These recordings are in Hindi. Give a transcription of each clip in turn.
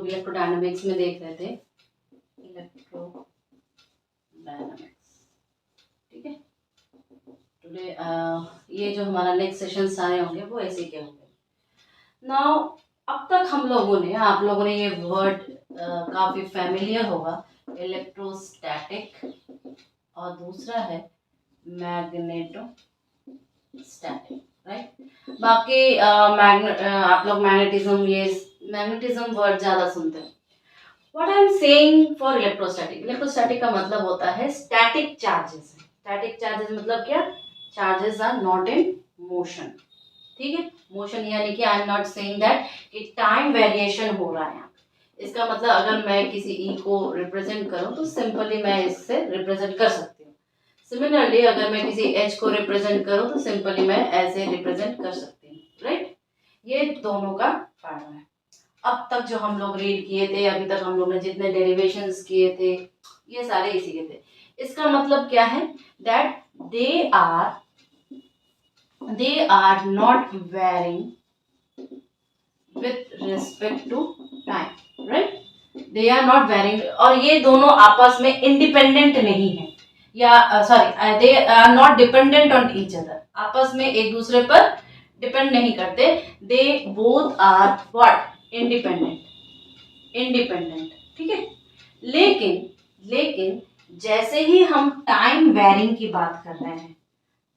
इलेक्ट्रोडायनामिक्स में देख रहे थे, इलेक्ट्रोडायनामिक्स, ठीक है। टुडे ये जो हमारा नेक्स्ट सेशन सारे होंगे वो ऐसे के होंगे। नाउ अब तक हम लोगों ने, आप लोगों ने ये वर्ड काफी फैमिलियर होगा, इलेक्ट्रोस्टैटिक, और दूसरा है मैग्नेटोस्टैटिक, राइट। बाकी आप लोग मैग्नेटिज्म, ये मैग्नेटिज्म वर्ड ज्यादा सुनते हैं। What I am saying for electrostatic, electrostatic का मतलब होता है स्टैटिक चार्जेस। स्टैटिक चार्जेस मतलब क्या? Charges are not in motion, ठीक है। मोशन यानी कि I am not saying that कि टाइम वेरिएशन हो रहा है यहाँ। इसका मतलब अगर मैं किसी ई को रिप्रेजेंट करूं तो सिंपली मैं इससे रिप्रेजेंट कर सकती हूँ। सिमिलरली अगर मैं किसी एच को रिप्रेजेंट करूं तो सिंपली मैं ऐसे रिप्रेजेंट कर सकती हूँ, राइट। ये दोनों का फायदा है। अब तक जो हम लोग रीड किए थे, अभी तक हम लोग ने जितने डेरिवेशंस किए थे, ये सारे इसी के थे। इसका मतलब क्या है? That they are not varying with respect to time, right? They are not varying, और ये दोनों आपस में इंडिपेंडेंट नहीं है, या sorry they are not dependent on each other, आपस में एक दूसरे पर डिपेंड नहीं करते। They both are what? Independent, ठीक है। लेकिन जैसे ही हम टाइम वेरिंग की बात कर रहे हैं,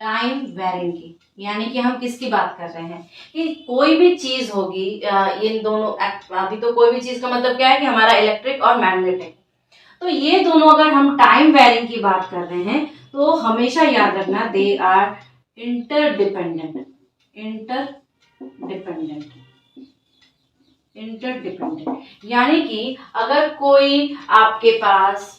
टाइम वेरिंग की, यानी कि हम किसकी बात कर रहे हैं कि कोई भी चीज होगी, इन दोनों, अभी तो कोई भी चीज का मतलब क्या है कि हमारा इलेक्ट्रिक और मैग्नेटिक, तो ये दोनों अगर हम टाइम वेरिंग की बात कर रहे हैं तो हमेशा याद रखना दे आर इंटरडिपेंडेंट, यानी कि अगर कोई आपके पास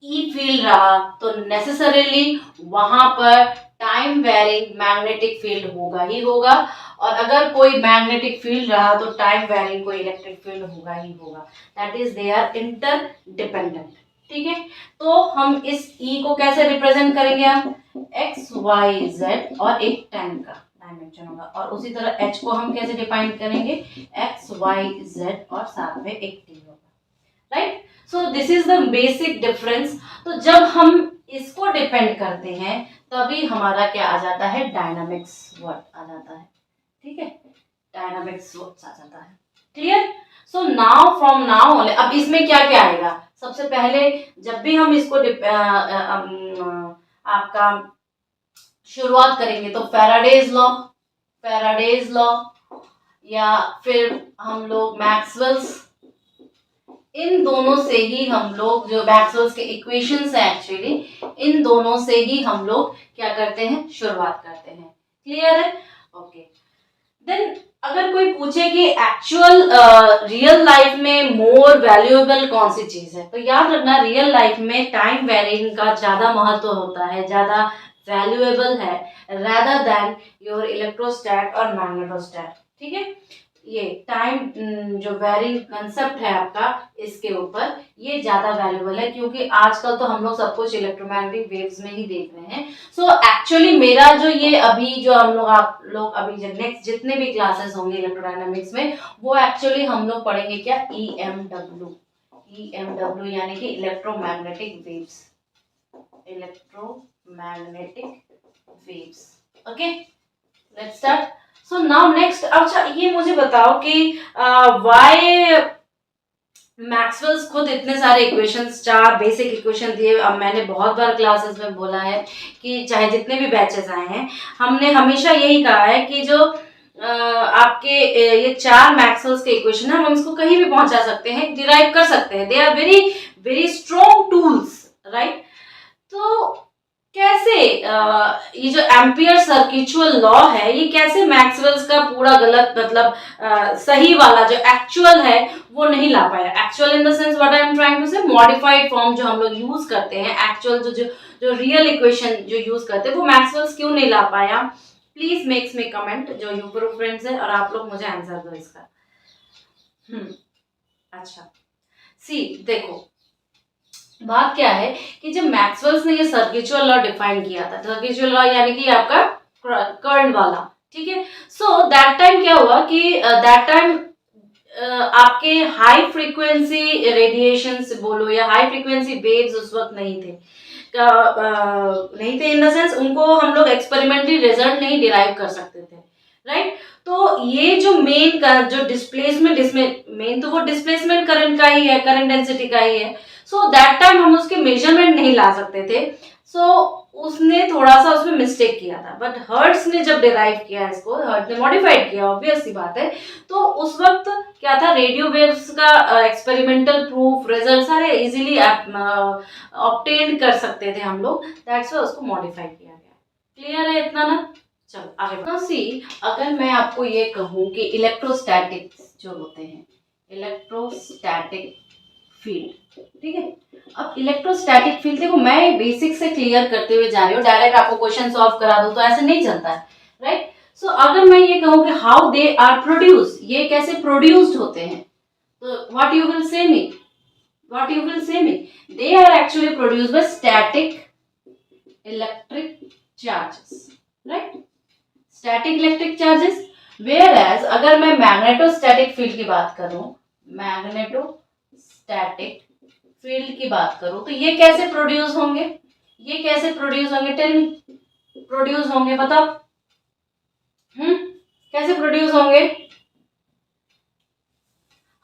ई फील्ड रहा तो नेसेसरीली वहां पर टाइम वेरिंग मैग्नेटिक फील्ड होगा ही होगा, और अगर कोई मैग्नेटिक फील्ड रहा तो टाइम वेरिंग कोई इलेक्ट्रिक फील्ड होगा ही होगा। That is they are interdependent, ठीक है। तो हम इस ई को कैसे रिप्रेजेंट करेंगे? हम एक्स वाई जेड और एक टाइम का डायमेंशन होगा, और उसी तरह एच को हम कैसे डिफाइन करेंगे? एक्स वाई जेड और साथ में एक टी होगा, right. So this is the basic difference. तो जब हम इसको डिपेंड करते हैं तभी हमारा क्या आ जाता है? डायनामिक्स वर्ड आ जाता है, ठीक है। डायनामिक्स वर्ड आ जाता है, clear. So now from now on, अब इसमें क्या क्या आएगा? सबसे पहले जब भी हम इसको आपका शुरुआत करेंगे तो फैराडेज लॉ, या फिर हम लोग मैक्सवेल्स, इन दोनों से ही हम लोग, जो मैक्सवेल्स के इक्वेशंस है एक्चुअली, इन दोनों से ही हम लोग क्या करते हैं? शुरुआत करते हैं, क्लियर है? ओके। देन अगर कोई पूछे कि एक्चुअल रियल लाइफ में मोर वैल्यूएबल कौन सी चीज है, तो याद रखना रियल लाइफ में टाइम वेरिंग का ज्यादा महत्व होता है, ज्यादा वैल्यूएबल है, rather than योर इलेक्ट्रोस्टैट और मैग्नेटोस्टैट, ठीक है। ये टाइम जो वेरिंग कंसेप्ट है आपका, इसके ऊपर ये ज्यादा वैल्यूएबल है, क्योंकि आजकल तो हम लोग सब कुछ इलेक्ट्रोमैग्नेटिक वेव्स में ही देख रहे हैं। सो एक्चुअली मेरा जो ये अभी जो हम लोग, आप लोग अभी जब नेक्स्ट जितने भी क्लासेस होंगे इलेक्ट्रोडायनामिक्स में, वो एक्चुअली हम लोग पढ़ेंगे क्या? EMW, यानी कि electromagnetic waves, okay. Let's start. So now next, अच्छा ये मुझे बताओ कि व्हाई मैक्सवेल्स खुद इतने सारे इक्वेशंस, 4 बेसिक इक्वेशन दिए। अब मैंने बहुत बार क्लासेस में बोला है कि चाहे जितने भी बैचेस आए हैं, हमने हमेशा यही कहा है कि जो आपके ये 4 मैक्सवेल्स के इक्वेशन है, हम इसको कहीं भी पहुंचा सकते हैं, डिराइव कर सकते हैं। They are very very strong tools, right. तो कैसे ये जो एम्पियर सर्किचुअल लॉ है, ये कैसे मैक्सवेल्स का पूरा गलत, मतलब सही वाला जो एक्चुअल है वो नहीं ला पाया? Actual in the sense what I am trying to say, modified form जो हम लोग यूज करते हैं, एक्चुअल जो रियल इक्वेशन जो यूज करते हैं, वो मैक्सवेल्स क्यों नहीं ला पाया? प्लीज मेक्स मी कमेंट, जो यूट्यूब फ्रेंड्स है, और आप लोग मुझे आंसर दो इसका। अच्छा, सी देखो, बात क्या है कि जब मैक्सवेल्स ने ये सर्किचुअल लॉ डिफाइन किया था, सर्किचुअल लॉ यानी कि आपका करंट वाला, ठीक है। सो दैट टाइम क्या हुआ कि दैट टाइम आपके हाई फ्रीक्वेंसी रेडिएशन से बोलो या हाई फ्रीक्वेंसी वेव्स उस वक्त नहीं थे, नहीं थे इन द सेंस उनको हम लोग एक्सपेरिमेंटली रिजल्ट नहीं डिराइव कर सकते थे, राइट। तो ये जो मेन का जो डिस्प्लेसमेंट, इसमें मेन तो वो डिस्प्लेसमेंट करंट का ही है, करंट डेंसिटी का ही है। सो दैट टाइम हम उसके मेजरमेंट नहीं ला सकते थे। सो उसने थोड़ा सा उसमें मिस्टेक किया था, बट हर्ट्स ने जब डिराइव किया इसको, हर्ट्स ने मॉडिफाइड किया, ऑब्वियस सी बात है। तो उस वक्त क्या था, रेडियो वेव्स का एक्सपेरिमेंटल प्रूफ रिजल्ट सारे इजीली ऑब्टेन कर सकते थे हम लोग, दैट्स व्हाई उसको मॉडिफाई किया गया। क्लियर है इतना ना? चलो आगे बढ़ो। सी अगर मैं आपको ये कहूँ कि इलेक्ट्रोस्टैटिक्स जो होते हैं, इलेक्ट्रोस्टैटिक फील्ड, ठीक है। अब इलेक्ट्रोस्टैटिक फील्ड देखो, मैं बेसिक से क्लियर करते हुए जा रही हूँ, डायरेक्ट आपको क्वेश्चन सॉल्व करा दूँ तो ऐसे नहीं चलता है, राइट। सो अगर मैं ये कहूँ कि हाउ दे आर प्रोड्यूस, ये कैसे प्रोड्यूस्ड होते हैं, तो what you will say me, what you will say me, they are actually produced by static electric charges, right, static electric charges. Whereas अगर मैं मैग्नेटोस्टैटिक फील्ड की बात करूं, मैग्नेटोस्टैटिक फील्ड की बात करूं, तो ये कैसे प्रोड्यूस होंगे, ये कैसे प्रोड्यूस होंगे, टेल मी, प्रोड्यूस होंगे बताओ, कैसे प्रोड्यूस होंगे?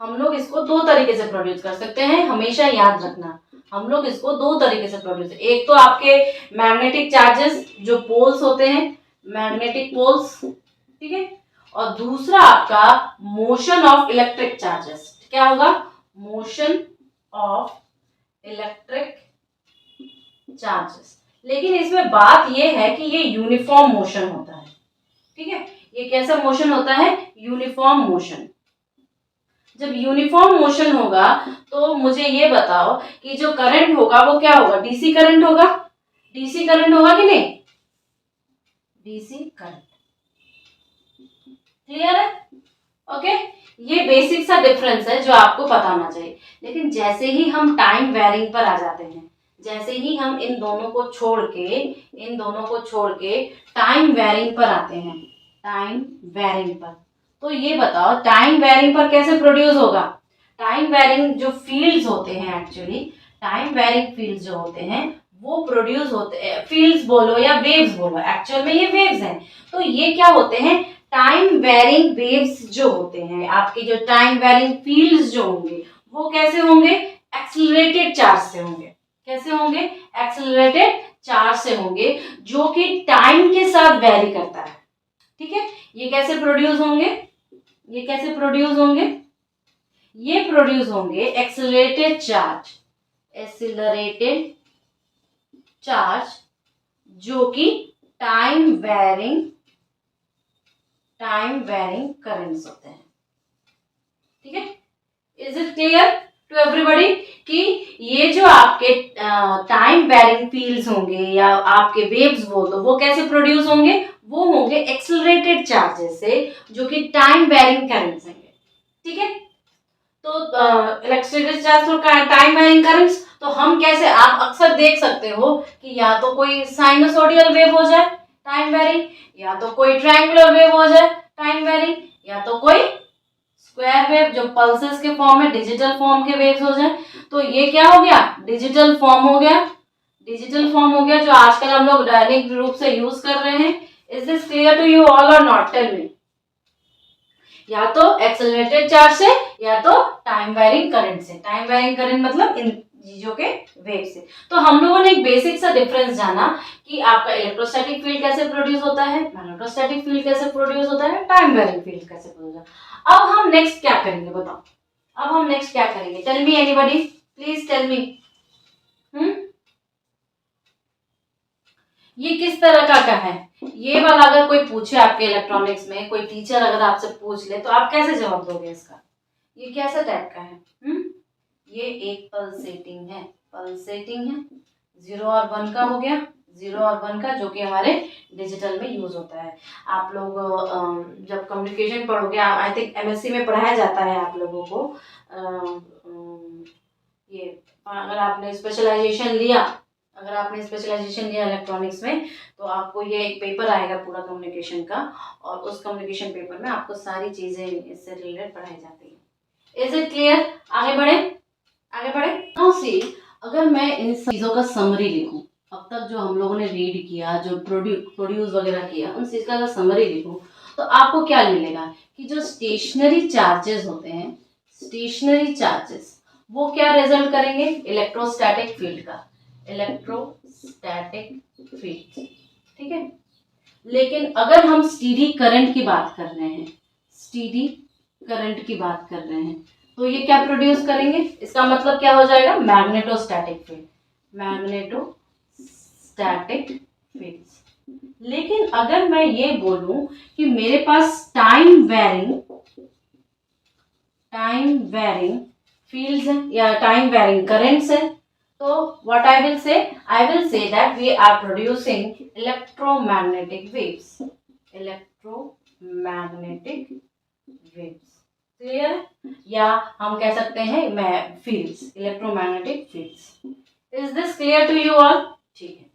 हम लोग इसको दो तरीके से प्रोड्यूस कर सकते हैं, हमेशा याद रखना, हम लोग इसको दो तरीके से प्रोड्यूस, एक तो आपके मैग्नेटिक चार्जेस जो पोल्स होते हैं, मैग्नेटिक पोल्स, ठीक है, और दूसरा आपका मोशन ऑफ इलेक्ट्रिक चार्जेस, क्या होगा, मोशन ऑफ इलेक्ट्रिक चार्जेस। लेकिन इसमें बात यह है कि ये यूनिफॉर्म मोशन होता है, ठीक है, ये कैसा मोशन होता है, यूनिफॉर्म मोशन। जब यूनिफॉर्म मोशन होगा तो मुझे ये बताओ कि जो करंट होगा वो क्या होगा, डीसी करंट होगा, डीसी करंट होगा कि नहीं, डीसी करंट, क्लियर है? ओके, ये बेसिक सा डिफरेंस है जो आपको पता होना चाहिए। लेकिन जैसे ही हम टाइम वेरिंग पर आ जाते हैं, जैसे ही हम इन दोनों को छोड़ के टाइम वेरिंग पर आते हैं, टाइम वेरिंग पर, तो ये बताओ टाइम वेरिंग पर कैसे प्रोड्यूस होगा। टाइम वेरिंग जो फील्ड्स होते हैं, एक्चुअली टाइम वेरिंग फील्ड्स जो होते हैं वो प्रोड्यूस होते हैं, फील्ड्स बोलो या वेव्स बोलो, एक्चुअल में ये वेव्स हैं। तो ये क्या होते हैं, टाइम वेरिंग वेव्स जो होते हैं, आपके जो टाइम वेरिंग फील्ड्स जो होंगे वो कैसे होंगे, एक्सेलरेटेड चार्ज से होंगे, कैसे होंगे, एक्सेलरेटेड चार्ज से होंगे, जो कि टाइम के साथ वेरी करता है, ठीक है। ये कैसे प्रोड्यूस होंगे, ये कैसे प्रोड्यूस होंगे, ये प्रोड्यूस होंगे एक्सेलरेटेड चार्ज, एक्सेलरेटेड चार्ज जो कि टाइम वेरिंग करंट्स होते हैं, ठीक है। Is it clear to everybody कि ये जो आपके टाइम वेरिंग फील्ड्स होंगे या आपके वेव्स बोल दो, वो कैसे प्रोड्यूस होंगे, वो होंगे एक्सेलरेटेड चार्जेस से जो कि टाइम वेरिंग करंट्स होंगे, ठीक है। तो एक्सेलरेटेड चार्ज और टाइम वेरिंग करंट्स, तो हम कैसे, आप अक्सर देख सकते हो कि या तो कोई साइनसोइडल वेव हो जाए टाइम वेरिंग, या तो कोई ट्रायंगुलर वेव हो जाए टाइम वेरिंग, या तो कोई स्क्वायर वेव जो पल्सेस के फॉर्म में, डिजिटल फॉर्म के वेव्स हो जाए। तो ये क्या हो गया, डिजिटल फॉर्म हो गया, डिजिटल फॉर्म हो गया जो आजकल हम लोग डायरेक्ट रूप से यूज कर रहे हैं। Is this clear to you all और नॉट, टेल मी। या तो एक्सेलरेटेड चार्ज से या तो टाइम वेरिंग करंट से, टाइम वेरिंग करंट मतलब इन चीजों के वेव से। तो हम लोगों ने एक बेसिक सा डिफरेंस जाना कि आपका इलेक्ट्रोस्टैटिक फील्ड कैसे प्रोड्यूस होता है, मैग्नेटोस्टैटिक फील्ड कैसे प्रोड्यूस होता है, टाइम वेरिंग फील्ड कैसे प्रोड्यूस होता है। अब हम नेक्स्ट क्या करेंगे बताओ, अब हम नेक्स्ट क्या करेंगे, tell me anybody, please tell me. ये किस तरह का है, ये वाला अगर कोई पूछे आपके इलेक्ट्रॉनिक्स में, कोई टीचर अगर आपसे पूछ ले तो आप कैसे जवाब दोगे इसका, ये कैसा टाइप का है, ये एक पल्सेटिंग है, पल्सेटिंग है, 0 और 1 का हो गया, 0 और 1 का, जो कि हमारे डिजिटल में यूज होता है। आप लोग जब कम्युनिकेशन पढ़ोगे, आई थिंक एमएससी में पढ़ाया जाता है आप लोगों को, ये अगर आपने स्पेशलाइजेशन लिया, अगर आपने स्पेशलाइजेशन लिया इलेक्ट्रॉनिक्स में, तो आपको ये एक पेपर आएगा पूरा कम्युनिकेशन का, और उस कम्युनिकेशन पेपर में आपको सारी चीज़ें इससे रिलेटेड पढ़ाई जाती है, इज इट क्लियर? आगे बढ़े, आगे बढ़े। नाउ सी, अगर मैं इन सब चीज़ों का समरी लिखूं, अब तक जो हम लोगों ने रीड किया, जो प्रोड्यूस वगैरह किया, उन चीज़ का समरी लिखूं, तो आपको क्या मिलेगा कि जो स्टेशनरी चार्जेस होते हैं, स्टेशनरी चार्जेस, वो क्या रिजल्ट करेंगे? इलेक्ट्रोस्टैटिक फील्ड का, इलेक्ट्रोस्टैटिक फील्ड, ठीक है। लेकिन अगर हम स्टीडी करंट की बात कर रहे हैं, स्टीडी करंट की बात कर रहे हैं, तो ये क्या प्रोड्यूस करेंगे? इसका मतलब क्या हो जाएगा? Magnetostatic field, magnetostatic field. लेकिन अगर मैं ये बोलूं कि मेरे पास टाइम वेरिंग फील्ड्स है या टाइम वेरिंग करंट्स है, तो what I will say that we are producing electromagnetic waves, electromagnetic waves, clear? या हम कह सकते हैं मैं fields, electromagnetic fields. Is this clear to you all? ठीक है।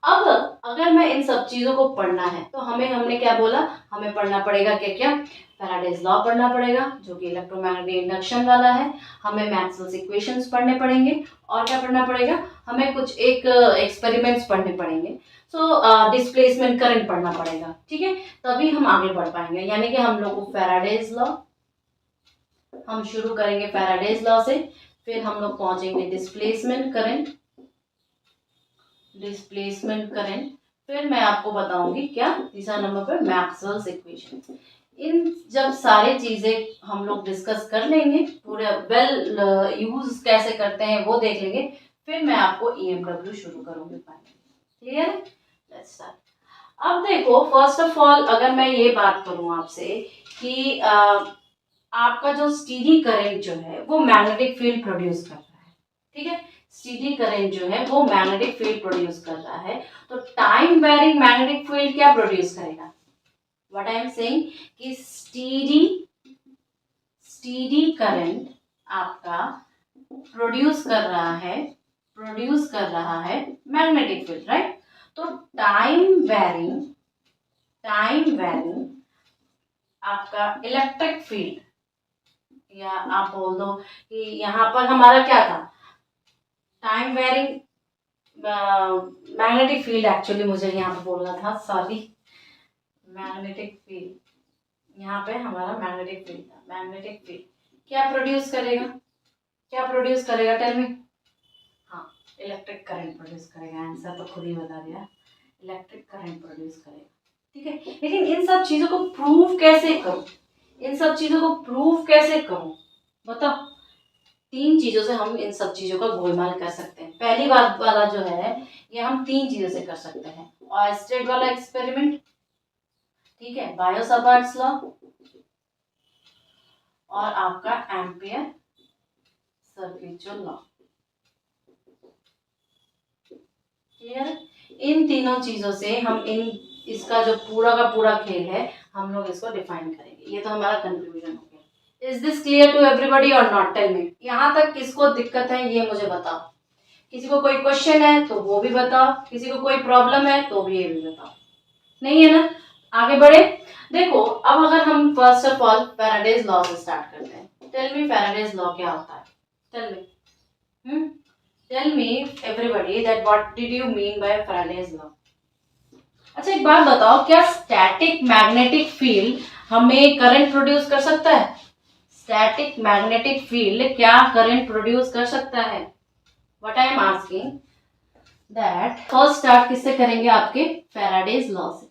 अब अगर मैं इन सब चीजों को पढ़ना है तो हमने क्या बोला, हमें पढ़ना पड़ेगा क्या क्या? फैराडेज लॉ पढ़ना पड़ेगा जो कि इलेक्ट्रोमैग्नेटिक इंडक्शन वाला है, हमें मैक्सवेल्स इक्वेशंस पढ़ने पड़ेंगे, और क्या पढ़ना पड़ेगा? हमें कुछ एक एक्सपेरिमेंट्स पढ़ने पड़ेंगे, सो डिस्प्लेसमेंट करंट पढ़ना पड़ेगा, ठीक है। तभी हम आगे बढ़ पाएंगे, यानी कि हम लोग को फैराडेज लॉ, हम शुरू करेंगे फैराडेज लॉ से, फिर हम लोग पहुंचेंगे डिस्प्लेसमेंट करंट, फिर मैं आपको बताऊंगी क्या, तीसरा नंबर पर मैक्सवेल्स इक्वेशन। इन जब सारी चीजें हम लोग डिस्कस कर लेंगे, पूरे वेल यूज कैसे करते हैं वो देख लेंगे, फिर मैं आपको EMW शुरू करूंगी फाइनली, क्लियर? Let's start. अब देखो, फर्स्ट ऑफ ऑल अगर मैं ये बात करूं आपसे कि आपका जो स्टीडी करंट जो है वो मैग्नेटिक फील्ड प्रोड्यूस कर रहा है, ठीक है। स्टीडी करंट जो है वो मैग्नेटिक फील्ड प्रोड्यूस कर रहा है, तो टाइम वेरिंग मैग्नेटिक फील्ड क्या प्रोड्यूस करेगा? व्हाट आई एम सेइंग कि स्टीडी करंट आपका प्रोड्यूस कर रहा है मैग्नेटिक फील्ड, राइट? तो टाइम वेरिंग आपका इलेक्ट्रिक फील्ड, या आप बोल दो कि यहाँ पर हमारा क्या था, time varying magnetic field, actually मुझे यहाँ पे बोलना था, सॉरी, मैग्नेटिक फील्ड, यहाँ पे हमारा मैग्नेटिक फील्ड था। मैग्नेटिक फील्ड क्या प्रोड्यूस करेगा टेल मी? हाँ, इलेक्ट्रिक करंट प्रोड्यूस करेगा, आंसर तो खुद ही बता दिया, इलेक्ट्रिक करंट प्रोड्यूस करेगा, ठीक है। लेकिन इन सब चीजों को प्रूव कैसे करूं, बताओ। तीन चीजों से हम इन सब चीजों का गोलमाल कर सकते हैं। पहली बात वाला जो है, ये हम तीन चीजों से कर सकते हैं, ऑयस्टेड वाला एक्सपेरिमेंट, ठीक है, बायो-सावर्ट्स लॉ, और आपका एम्पियर सर्किचुअल लॉ, क्लियर? इन तीनों चीजों से हम इसका जो पूरा का पूरा खेल है, हम लोग इसको डिफाइन करेंगे। ये तो हमारा कंक्लूजन हो गया। Is this clear to everybody और नॉट? टेल मी, यहाँ तक किसको दिक्कत है ये मुझे बताओ। किसी को कोई क्वेश्चन है तो वो भी बताओ, किसी को कोई प्रॉब्लम है तो भी ये भी बताओ, नहीं है ना? आगे बढ़े। देखो, अब अगर हम first of all Faraday's law से स्टार्ट करते हैं, टेल मी फैराडेज लॉ क्या होता है? Tell me everybody that what did you mean by Faraday's law? अच्छा, एक बात बताओ, क्या स्टैटिक मैग्नेटिक फील्ड हमें करंट प्रोड्यूस कर सकता है? स्टैटिक मैग्नेटिक फील्ड क्या करंट प्रोड्यूस कर सकता है? What I am asking that, first start किससे करेंगे? आपके फैराडेज लॉ से,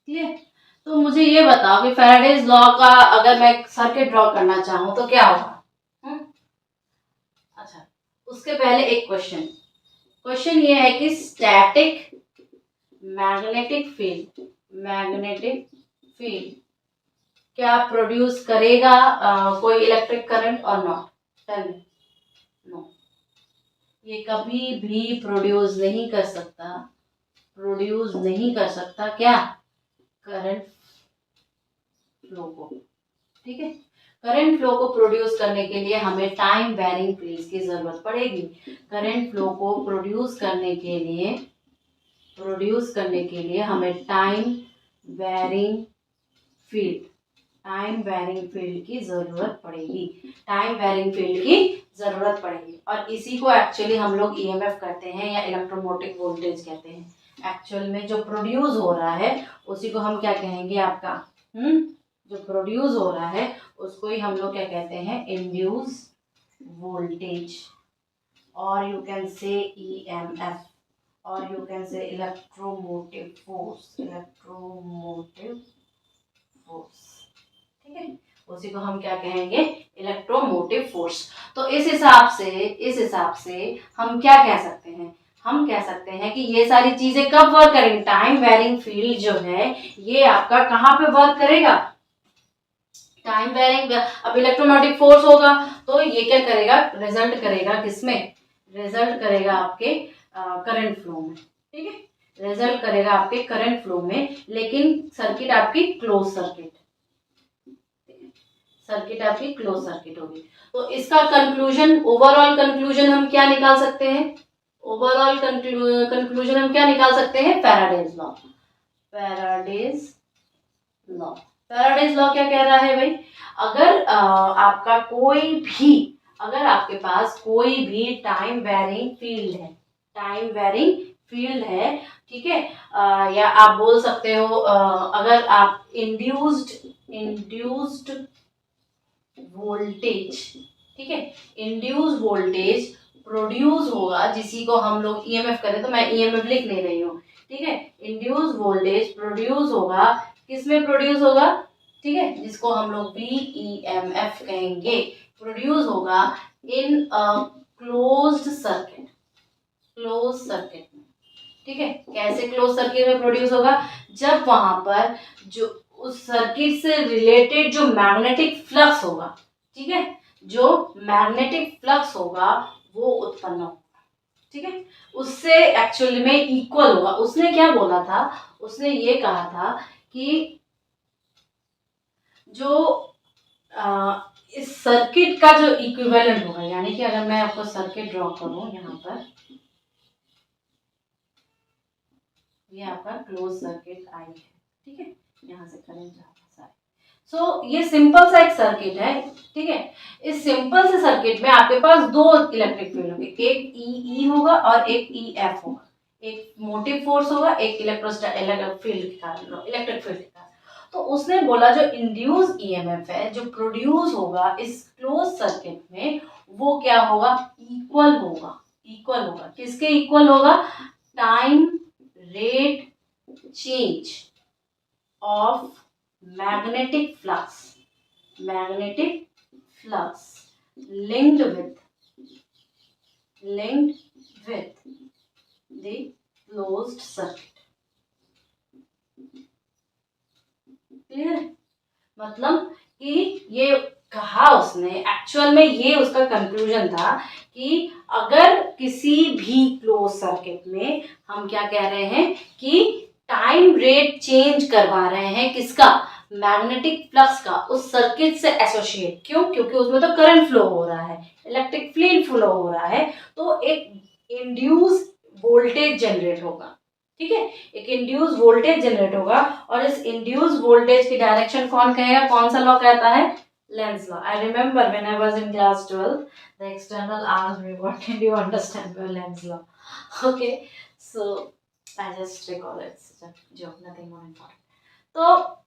क्लियर? तो मुझे ये बताओ कि फैराडेज लॉ का अगर मैं सर्किट ड्रॉ करना चाहूं तो क्या होगा? अच्छा, उसके पहले एक क्वेश्चन ये है कि स्टैटिक मैग्नेटिक फील्ड क्या प्रोड्यूस करेगा कोई इलेक्ट्रिक करंट और नॉट? Tell me. नो, ये कभी भी प्रोड्यूस नहीं कर सकता क्या? करंट फ्लो को, ठीक है। करंट फ्लो को प्रोड्यूस करने के लिए हमें टाइम वेरिंग फील्ड्स की जरूरत पड़ेगी। करंट फ्लो को प्रोड्यूस करने के लिए हमें time varying time varying field की ज़रूरत पड़ेगी, टाइम वैरिंग फील्ड की ज़रूरत पड़ेगी। और इसी को एक्चुअली हम लोग ईएमएफ कहते हैं या इलेक्ट्रोमोटिव वोल्टेज कहते हैं। एक्चुअल में जो प्रोड्यूस हो रहा है उसी को हम क्या कहेंगे आपका, जो प्रोड्यूस हो रहा है उसको ही हम लोग क्या कहते हैं, इंड्यूस वोल्टेज, और यू कैन से ईएमएफ, और you can say electromotive force, electromotive force, ठीक है। उसी को हम क्या कहेंगे, इलेक्ट्रोमोटिव फोर्स। तो इस हिसाब से हम क्या कह सकते हैं, हम कह सकते हैं कि ये सारी चीजें कब वर्क करेंगे, टाइम वेरिंग फील्ड जो है ये आपका कहाँ पे वर्क करेगा, टाइम वेरिंग। अब इलेक्ट्रोमैग्नेटिक फोर्स होगा तो ये क्या करेगा, रिजल्ट करेगा किसमें, रिजल्ट करेगा आपके करंट फ्लो में, ठीक है, रिजल्ट करेगा आपके करंट फ्लो में, लेकिन सर्किट आपकी क्लोज सर्किट, सर्किट आपकी क्लोज सर्किट होगी। तो इसका कंक्लूजन, ओवरऑल कंक्लूजन हम क्या निकाल सकते हैं, ओवरऑल कंक्लूजन हम क्या निकाल सकते हैं, Faraday's law, Faraday's law. Faraday's law क्या कह रहा है भाई, अगर आपका कोई भी, अगर आपके पास कोई भी टाइम वेरिंग फील्ड है, टाइम वेरिंग फील्ड है, ठीक है, या आप बोल सकते हो अगर आप इंड्यूस्ड वोल्टेज, ठीक है, इंड्यूस वोल्टेज प्रोड्यूस होगा, जिसी को हम लोग ईएमएफ करें, तो मैं ईएमएफ लिख नहीं रही हूँ, ठीक है, इंड्यूस वोल्टेज प्रोड्यूस होगा, किसमें प्रोड्यूस होगा, ठीक है, जिसको हम लोग वीईएमएफ कहेंगे, प्रोड्यूस होगा in a closed circuit, close circuit में, ठीक है। कैसे क्लोज सर्किट में प्रोड्यूस होगा, जब वहां पर जो उस सर्किट से रिलेटेड जो मैग्नेटिक फ्लक्स होगा, ठीक है, जो मैग्नेटिक फ्लक्स होगा वो उत्पन्न होगा, ठीक है, उससे एक्चुअली में इक्वल होगा। उसने क्या बोला था, उसने ये कहा था कि जो इस सर्किट का जो इक्विवेलेंट होगा, यानी कि अगर मैं आपको सर्किट ड्रॉ करूं यहाँ पर, ये आपका क्लोज सर्किट आई है, ठीक है, यहाँ से करंट जा रहा है। सो ये सिंपल सा एक सर्किट है, ठीक है, इस सिंपल से सर्किट में आपके पास दो इलेक्ट्रिक फील्ड होंगे, एक ई होगा और एक ई एफ होगा, एक मोटिव फोर्स होगा, एक इलेक्ट्रिक फील्ड के कारण। तो उसने बोला जो इंड्यूस ईएमएफ है जो प्रोड्यूस होगा इस क्लोज सर्किट में, वो क्या होगा, इक्वल होगा, इक्वल होगा, किसके इक्वल होगा, time rate change of magnetic flux linked with the closed circuit। Clear, मतलब कि ये कहा उसने, एक्चुअल में ये उसका कंक्लूजन था कि अगर किसी भी क्लोज सर्किट में हम क्या कह रहे हैं कि टाइम रेट चेंज करवा रहे हैं, किसका, मैग्नेटिक फ्लक्स का, उस सर्किट से एसोसिएट, क्यों, क्योंकि उसमें तो करंट फ्लो हो रहा है, इलेक्ट्रिक फील्ड फ्लो हो रहा है, तो एक इंड्यूस वोल्टेज जनरेट होगा, ठीक है, एक इंड्यूस वोल्टेज जनरेट होगा, और इस इंड्यूस वोल्टेज की डायरेक्शन कौन कहेगा, कौन सा लॉ कहता है, Lenz law. I remember when I was in class 12, the external asked me, what did you understand by Lenz law? Okay, so I just recall it. It's a joke, nothing more important. तो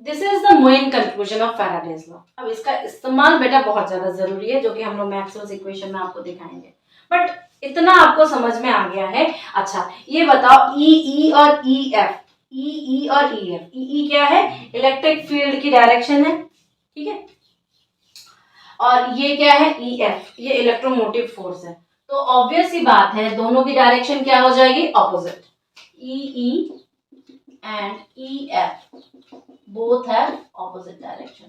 this is the main conclusion of Faraday's law. अब इसका इस्तेमाल बेटा बहुत ज़्यादा ज़रूरी है, जो कि हम लोग मैक्सवेल्स इक्वेशन में आपको दिखाएंगे, बट इतना आपको समझ में आ गया है। अच्छा ये बताओ, ई और ई एफ, ई और ई एफ, ई क्या है, इलेक्ट्रिक फील्ड की डायरेक्शन है, ठीक है, और ये क्या है, ई एफ, ये इलेक्ट्रोमोटिव फोर्स है। तो ऑब्वियस सी बात है दोनों की डायरेक्शन क्या हो जाएगी, opposite, E and E F both have opposite direction,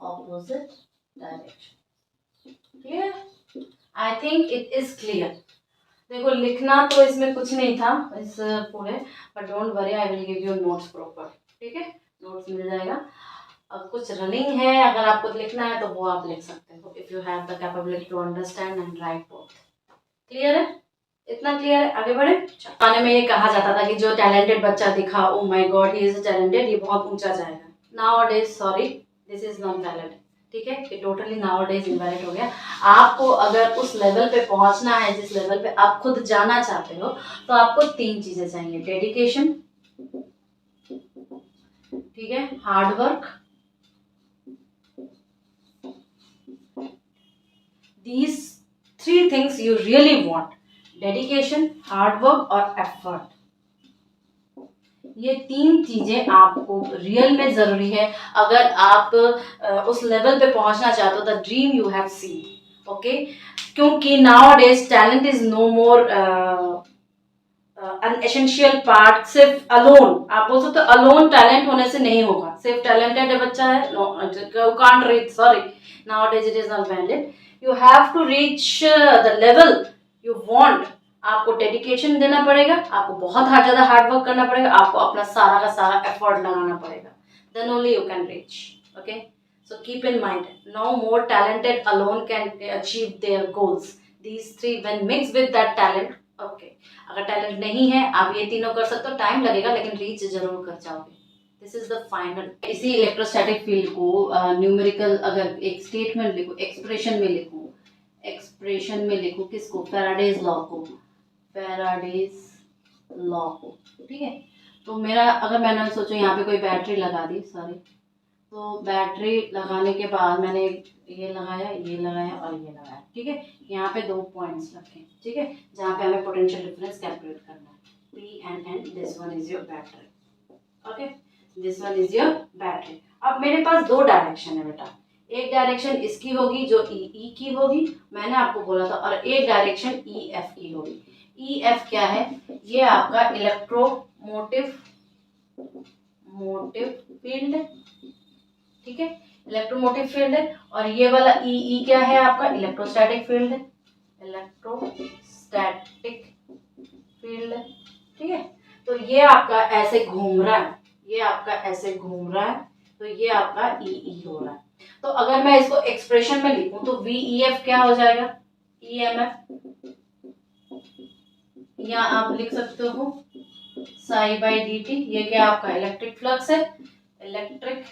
opposite direction. Clear, I think it is clear. देखो लिखना तो इसमें कुछ नहीं था इस पूरे, but don't worry, I will give you notes proper, ठीक है, नोट्स मिल जाएगा। अब कुछ रनिंग है, अगर आपको लिखना है तो वो आप लिख सकते हो, if you have the capability to understand and write both. Clear है, इतना क्लियर है? आगे बढ़े। गाने में ये कहा जाता था कि जो टैलेंटेड बच्चा दिखा, oh my God he is talented, ये बहुत ऊंचा जाएगा। Now sorry, this is not valid. ठीक है, ये टोटली नाउ डेज इनवैलिड हो गया। आपको अगर उस लेवल पे पहुंचना है जिस लेवल पे आप खुद जाना चाहते हो, तो आपको 3 चीजें चाहिए। डेडिकेशन, ठीक है, hard work, these 3 things you really want, dedication, hard work और एफर्ट। ये 3 चीजें आपको रियल में जरूरी है अगर आप उस लेवल पे पहुंचना चाहते हो, the dream you have seen. Okay, क्योंकि now days talent is no more an essential part. सिर्फ अलोन, आप बोल सकते हो अलोन टैलेंट होने से नहीं होगा। सिर्फ टैलेंटेड बच्चा है, no, can't reach, sorry, nowadays it is not valid. You have to reach the level you want. आपको डेडिकेशन देना पड़ेगा, आपको बहुत ज़्यादा हार्ड वर्क करना पड़ेगा, आपको अपना सारा का सारा एफर्ट लगाना पड़ेगा, then only you can reach. Okay, so keep in mind, no more talented alone can achieve their goals. These 3 when mix with that talent, okay, अगर टैलेंट नहीं है आप ये तीनों कर सकते हो, टाइम लगेगा लेकिन रीच जरूर कर जाओगे। This is the final. इसी इलेक्ट्रोस्टैटिक फील्ड को न्यूमेरिकल अगर एक स्टेटमेंट लिखो, एक्सप्रेशन में लिखूं, एक्सप्रेशन में लिखूं किसको, फैराडेज लॉ को, फैराडेज लॉ को, ठीक है। तो मेरा अगर मैंने सोचो यहाँ पे कोई बैटरी लगा दी, सॉरी, तो बैटरी लगाने के बाद मैंने ये लगाया, ये लगाया और ये लगाया, ठीक है। यहाँ पे 2 पॉइंट्स रखे, ठीक है, जहाँ पे हमें पोटेंशियल डिफरेंस कैलकुलेट करना है। P and N, this one is your battery, okay, this one is your battery। अब मेरे पास 2 डायरेक्शन है बेटा, एक डायरेक्शन इसकी होगी जो ई की होगी, मैंने आपको बोला था, और एक डायरेक्शन ई एफ की होगी। ई एफ क्या है, ये आपका इलेक्ट्रोमोटिव फील्ड है, ठीक है, इलेक्ट्रोमोटिव फील्ड है। और ये वाला ई क्या है आपका, इलेक्ट्रोस्टैटिक फील्ड है, इलेक्ट्रोस्टैटिक फील्ड है, ठीक है। तो ये आपका ऐसे घूम रहा है, ये आपका ऐसे घूम रहा है, तो ये आपका ई हो रहा है। तो अगर मैं इसको एक्सप्रेशन में लिखूं तो वी ई एफ क्या हो जाएगा, ई एम एफ, या आप लिख सकते हो साई बाई डी टी। ये क्या आपका इलेक्ट्रिक फ्लक्स है, इलेक्ट्रिक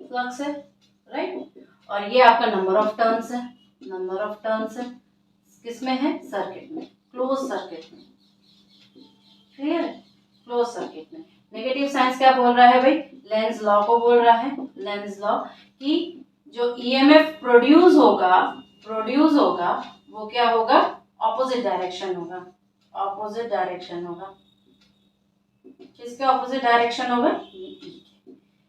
फ्लक्स है, राइट। और ये आपका नंबर ऑफ टर्न्स है, नंबर ऑफ टर्न्स है, किसमें है, सर्किट में, क्लोज सर्किट में, क्लियर है, क्लोज सर्किट में। नेगेटिव साइंस क्या बोल रहा है भाई, लेंज लॉ को बोल रहा है, लेंज लॉ, कि जो ईएमएफ प्रोड्यूस होगा वो क्या होगा, ऑपोजिट डायरेक्शन होगा, ऑपोजिट डायरेक्शन होगा, किसके ऑपोजिट डायरेक्शन होगा,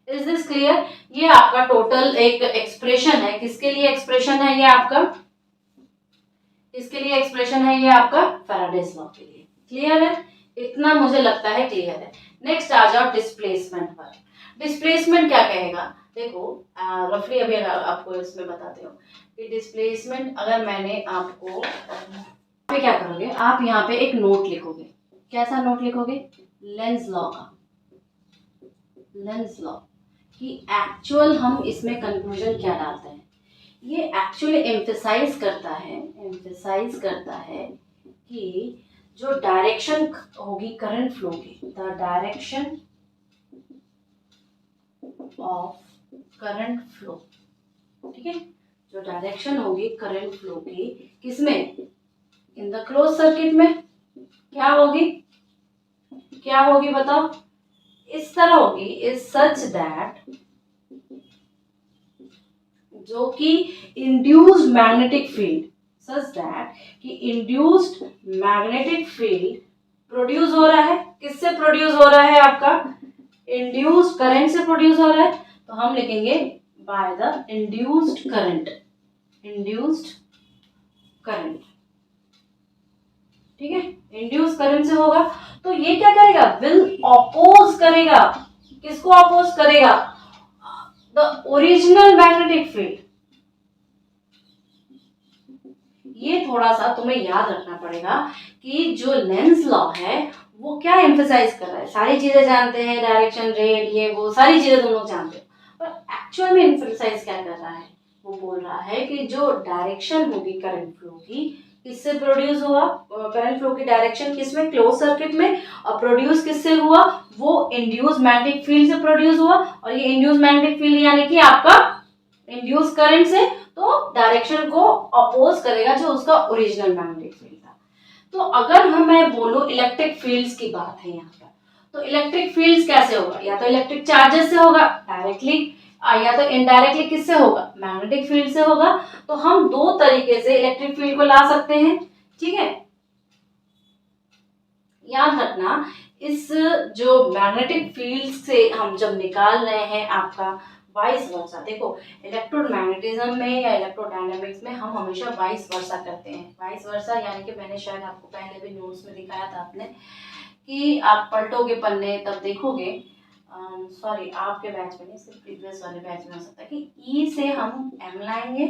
इज दिस क्लियर। ये आपका टोटल एक एक्सप्रेशन है, किसके लिए एक्सप्रेशन है ये आपका, किसके लिए एक्सप्रेशन है ये आपका, फैराडेज लॉ के लिए। क्लियर है, इतना मुझे लगता है क्लियर है। नेक्स्ट आ जाओ डिस्प्लेसमेंट पर। डिस्प्लेसमेंट क्या कहेगा, देखो रफली अभी आपको इसमें बताते हो कि डिस्प्लेसमेंट, अगर मैंने आपको पे क्या करोगे, आप यहाँ पे एक नोट लिखोगे, कैसा नोट लिखोगे, लेंज लॉ का, लेंज लॉ कि एक्चुअल हम इसमें कंक्लूजन क्या डालते हैं। ये एक्चुअली एम्फेसाइज करता है कि जो डायरेक्शन होगी करंट फ्लो की, the direction of current flow, ठीक है, जो डायरेक्शन होगी करंट फ्लो की, किसमें, इन द क्लोज सर्किट में, क्या होगी बताओ, इस तरह होगी, इज सच दैट, जो कि induced magnetic field, such that कि इंड्यूस्ड मैग्नेटिक फील्ड प्रोड्यूस हो रहा है, किससे प्रोड्यूस हो रहा है आपका, इंड्यूस्ड करंट से प्रोड्यूस हो रहा है। तो हम लिखेंगे by the induced current, induced current, ठीक है, इंड्यूस करंट से होगा। तो ये क्या करेगा, विल अपोज करेगा, किसको अपोज करेगा, द ओरिजिनल मैग्नेटिक फील्ड। ये थोड़ा सा तुम्हें याद रखना पड़ेगा कि जो लेंज लॉ है वो क्या एम्फसाइज कर रहा है, सारी चीजें जानते हैं, डायरेक्शन, रेट, ये वो सारी चीजें तुम लोग जानते हो, पर एक्चुअल में एम्फसाइज क्या कर रहा है, वो बोल रहा है कि जो डायरेक्शन होगी करंट फ्लो की, किससे प्रोड्यूस हुआ, करंट फ्लो की डायरेक्शन किसमें, क्लोज सर्किट में, और प्रोड्यूस किससे हुआ, वो इंड्यूस मैग्नेटिक फील्ड से प्रोड्यूस हुआ। और ये इंड्यूस मैग्नेटिक फील्ड यानी कि आपका इंड्यूस करंट से तो डायरेक्शन को अपोज करेगा जो उसका ओरिजिनल मैग्नेटिक फील्ड था। तो अगर मैं बोलूं इलेक्ट्रिक फील्ड्स की बात है यहाँ पर, तो इलेक्ट्रिक फील्ड्स कैसे होगा, या तो इलेक्ट्रिक चार्जेस से होगा डायरेक्टली, या तो इनडायरेक्टली किससे होगा, मैग्नेटिक फील्ड से होगा। तो हम दो तरीके से इलेक्ट्रिक फील्ड को ला सकते हैं, ठीक है। याद रखना, इस जो मैग्नेटिक फील्ड से हम जब निकाल रहे हैं आपका वाइस वर्सा, देखो इलेक्ट्रोमैग्नेटिज्म में या इलेक्ट्रोडायनामिक्स में हम हमेशा वाइस वर्सा करते हैं। वाइस वर्सा यानी कि मैंने शायद आपको पहले भी नोट्स में दिखाया था आपने, कि आप पलटोगे पन्ने तब देखोगे, सॉरी आपके बैच में नहीं, सिर्फ प्रीवियस वाले बैच में हो सकता है कि ई से हम एम लाएंगे,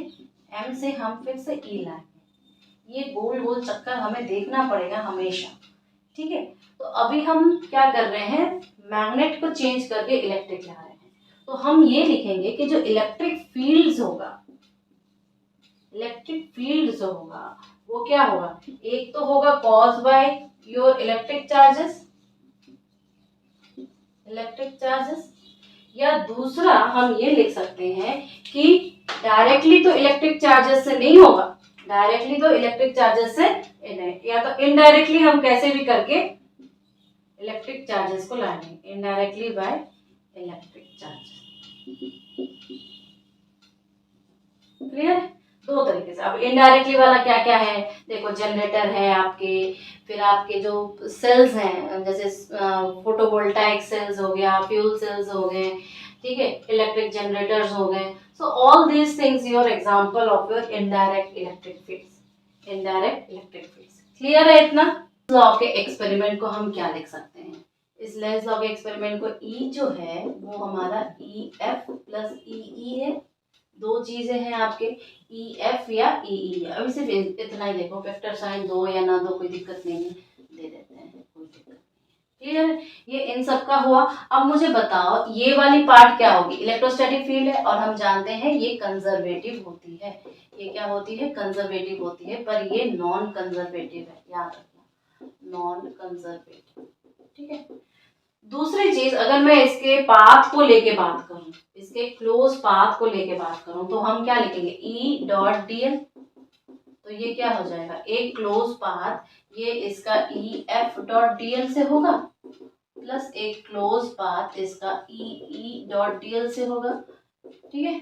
एम से हम फिर से ई लाएंगे। ये गोल गोल चक्कर हमें देखना पड़ेगा हमेशा, ठीक है। तो अभी हम क्या कर रहे हैं, मैग्नेट को चेंज करके इलेक्ट्रिक ला रहे हैं। तो हम ये लिखेंगे कि जो इलेक्ट्रिक फील्ड्स होगा, इलेक्ट्रिक फील्ड जो होगा वो क्या होगा, एक तो होगा cause by your electric charges, electric charges, या दूसरा हम ये लिख सकते हैं कि डायरेक्टली तो इलेक्ट्रिक चार्जेस से नहीं होगा, डायरेक्टली तो इलेक्ट्रिक चार्जेस से नहीं, या तो इनडायरेक्टली हम कैसे भी करके इलेक्ट्रिक चार्जेस को लाएंगे, indirectly by electric charges. Clear, दो तरीके से। अब इनडायरेक्टली वाला क्या क्या है, देखो जनरेटर है आपके, फिर आपके जो सेल्स हैं जैसे फोटोवोल्टाइक सेल्स हो गया, फ्यूल सेल्स हो गए, ठीक है, इलेक्ट्रिक जनरेटर्स हो गए। So all these things your example of your indirect electric fields, indirect electric fields. Clear है इतना। लॉ के एक्सपेरिमेंट को हम क्या लिख सकते हैं, इस लेंस लॉ के एक्सपेरिमेंट को ई जो है वो हमारा ई एफ प्लस ई है, दो चीजें हैं आपके, ई एफ या ई है। अभी सिर्फ इतना ही देखो, वेक्टर साइन दो या ना दो कोई दिक्कत नहीं है, दे देते हैं, कोई दिक्कत नहीं। क्लियर, ये इन सब का हुआ। अब मुझे बताओ ये वाली पार्ट क्या होगी, इलेक्ट्रोस्टैटिक फील्ड है और हम जानते हैं ये कंजर्वेटिव होती है, ये क्या होती है, कंजर्वेटिव होती है, पर ये नॉन कंजर्वेटिव है, याद रखना, नॉन कंजर्वेटिव, ठीक है। दूसरी चीज, अगर मैं इसके पाथ को लेके बात करूं, इसके क्लोज पाथ को लेके बात करूं, तो हम क्या लिखेंगे, ई डॉट डीएल। तो ये क्या हो जाएगा, एक क्लोज पाथ, ये इसका ई एफ डॉट डीएल से होगा, प्लस एक क्लोज पाथ इसका ई डॉट डीएल से होगा, ठीक है।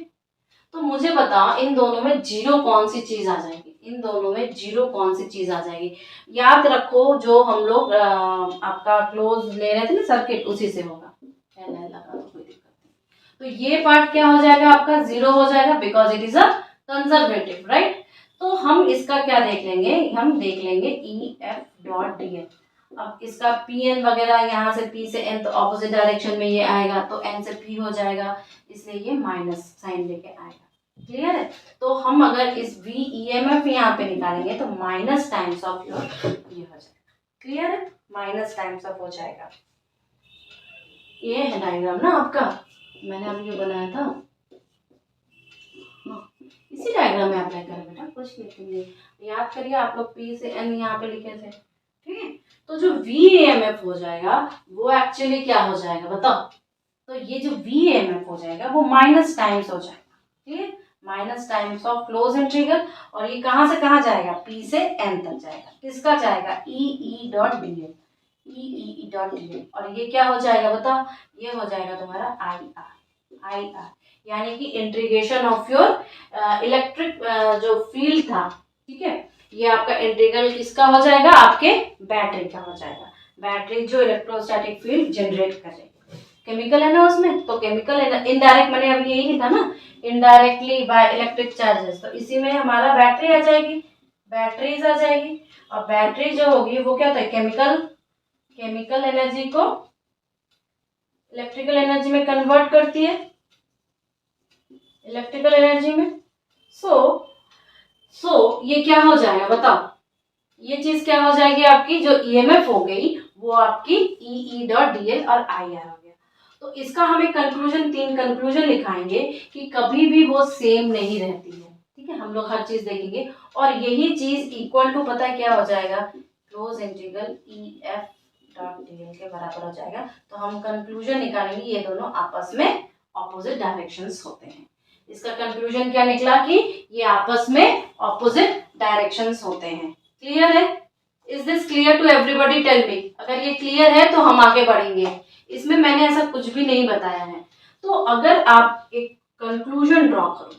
तो मुझे बताओ इन दोनों में जीरो कौन सी चीज आ जाएगी, इन दोनों में जीरो कौन सी चीज आ जाएगी। याद रखो जो हम लोग आपका क्लोज ले रहे थे ना सर्किट, उसी से होगा, एल एल लगा तो कोई दिक्कत नहीं। तो ये पार्ट क्या हो जाएगा आपका, जीरो हो जाएगा, because it is a conservative, right. तो हम इसका क्या देख लेंगे, हम देख लेंगे E F dot D L. अब इसका पी एन वगैरह, यहाँ से पी से एन तो ऑपोजिट डायरेक्शन में ये आएगा, तो एन से पी हो जाएगा, इसलिए ये माइनस साइन लेके आएगा। क्लियर है। तो हम अगर इस वी ई एम एफ यहाँ पे निकालेंगे तो माइनस टाइम्स ऑफ योर ये हो जाएगा। क्लियर है, माइनस टाइम्स ऑफ हो जाएगा। ये है डायग्राम ना आपका, मैंने अभी जो बनाया था, इसी डायग्राम में अप्लाई करें बेटा, कुछ लिखेंगे, याद करिए आप लोग पी से एन यहाँ पे लिखे थे, ठीक है। तो जो वी एम एफ हो जाएगा वो एक्चुअली क्या हो जाएगा बताओ, तो ये जो वी एम एफ हो जाएगा वो माइनस टाइम्स हो जाएगा, ठीक है, minus times of close integral. और ये कहाँ से कहाँ जाएगा, पी से एन तक जाएगा, किसका जाएगा, E dot D L, E dot D L. और ये क्या हो जाएगा बताओ, ये हो जाएगा तुम्हारा आई आर, यानी कि इंटीग्रेशन ऑफ योर इलेक्ट्रिक जो फील्ड था, ठीक है, ये आपका इंटीग्रल किसका हो जाएगा, आपके बैटरी का हो जाएगा, बैटरी जो इलेक्ट्रोस्टैटिक फील्ड जनरेट करेगी। केमिकल है ना उसमें, तो केमिकल इनडायरेक्ट, मैंने अभी यही लिखा ना, इनडायरेक्टली बाय इलेक्ट्रिक चार्जेस, तो इसी में हमारा बैटरी आ जाएगी, बैटरीज आ जाएगी। और बैटरी जो होगी वो क्या होता है, केमिकल एनर्जी को इलेक्ट्रिकल एनर्जी में कन्वर्ट करती है, इलेक्ट्रिकल एनर्जी में। सो ये क्या हो जाएगा बताओ, ये चीज क्या हो जाएगी आपकी, जो ईएमएफ हो गई वो आपकी ई डॉट डीएल और आई आर हो गया। तो इसका हम एक कंक्लूजन, 3 कंक्लूजन लिखाएंगे कि कभी भी वो सेम नहीं रहती है। ठीक है, हम लोग हर चीज देखेंगे और यही चीज इक्वल टू पता है क्या हो जाएगा, close integral E F dot D L के बराबर हो जाएगा। तो हम कंक्लूजन निकालेंगे ये दोनों आपस में ऑपोजिट डायरेक्शंस होते हैं। इसका कंक्लूजन क्या निकला कि ये आपस में ऑपोजिट डायरेक्शंस होते हैं। क्लियर है? Is this clear to everybody? Tell me. अगर ये क्लियर है तो हम आगे बढ़ेंगे। इसमें मैंने ऐसा कुछ भी नहीं बताया है। तो अगर आप एक कंक्लूजन ड्रॉ करो,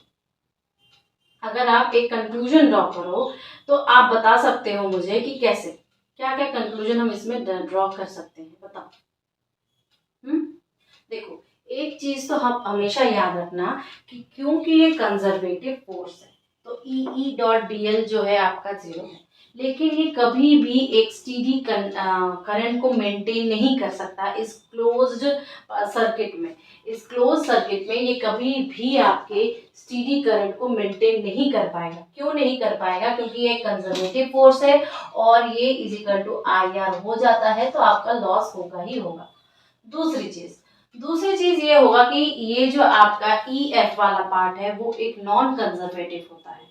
अगर आप एक कंक्लूजन ड्रॉ करो तो आप बता सकते हो मुझे कि कैसे, क्या क्या कंक्लूजन हम इसमें ड्रॉ कर सकते हैं, बताओ। देखो, एक चीज तो हम हमेशा याद रखना कि क्योंकि ये कंजर्वेटिव फोर्स है तो ई डॉट डी एल जो है आपका 0 है, लेकिन ये कभी भी एक स्टीडी करंट को मेंटेन नहीं कर सकता इस क्लोज्ड सर्किट में। इस क्लोज सर्किट में ये कभी भी आपके स्टीडी करंट को मेंटेन नहीं कर पाएगा। क्यों नहीं कर पाएगा? क्योंकि ये कंजर्वेटिव फोर्स है और ये is equal to I R हो जाता है, तो आपका लॉस होगा ही होगा। दूसरी चीज ये होगा कि ये जो आपका ई एफ वाला पार्ट है वो एक नॉन कंजर्वेटिव होता है।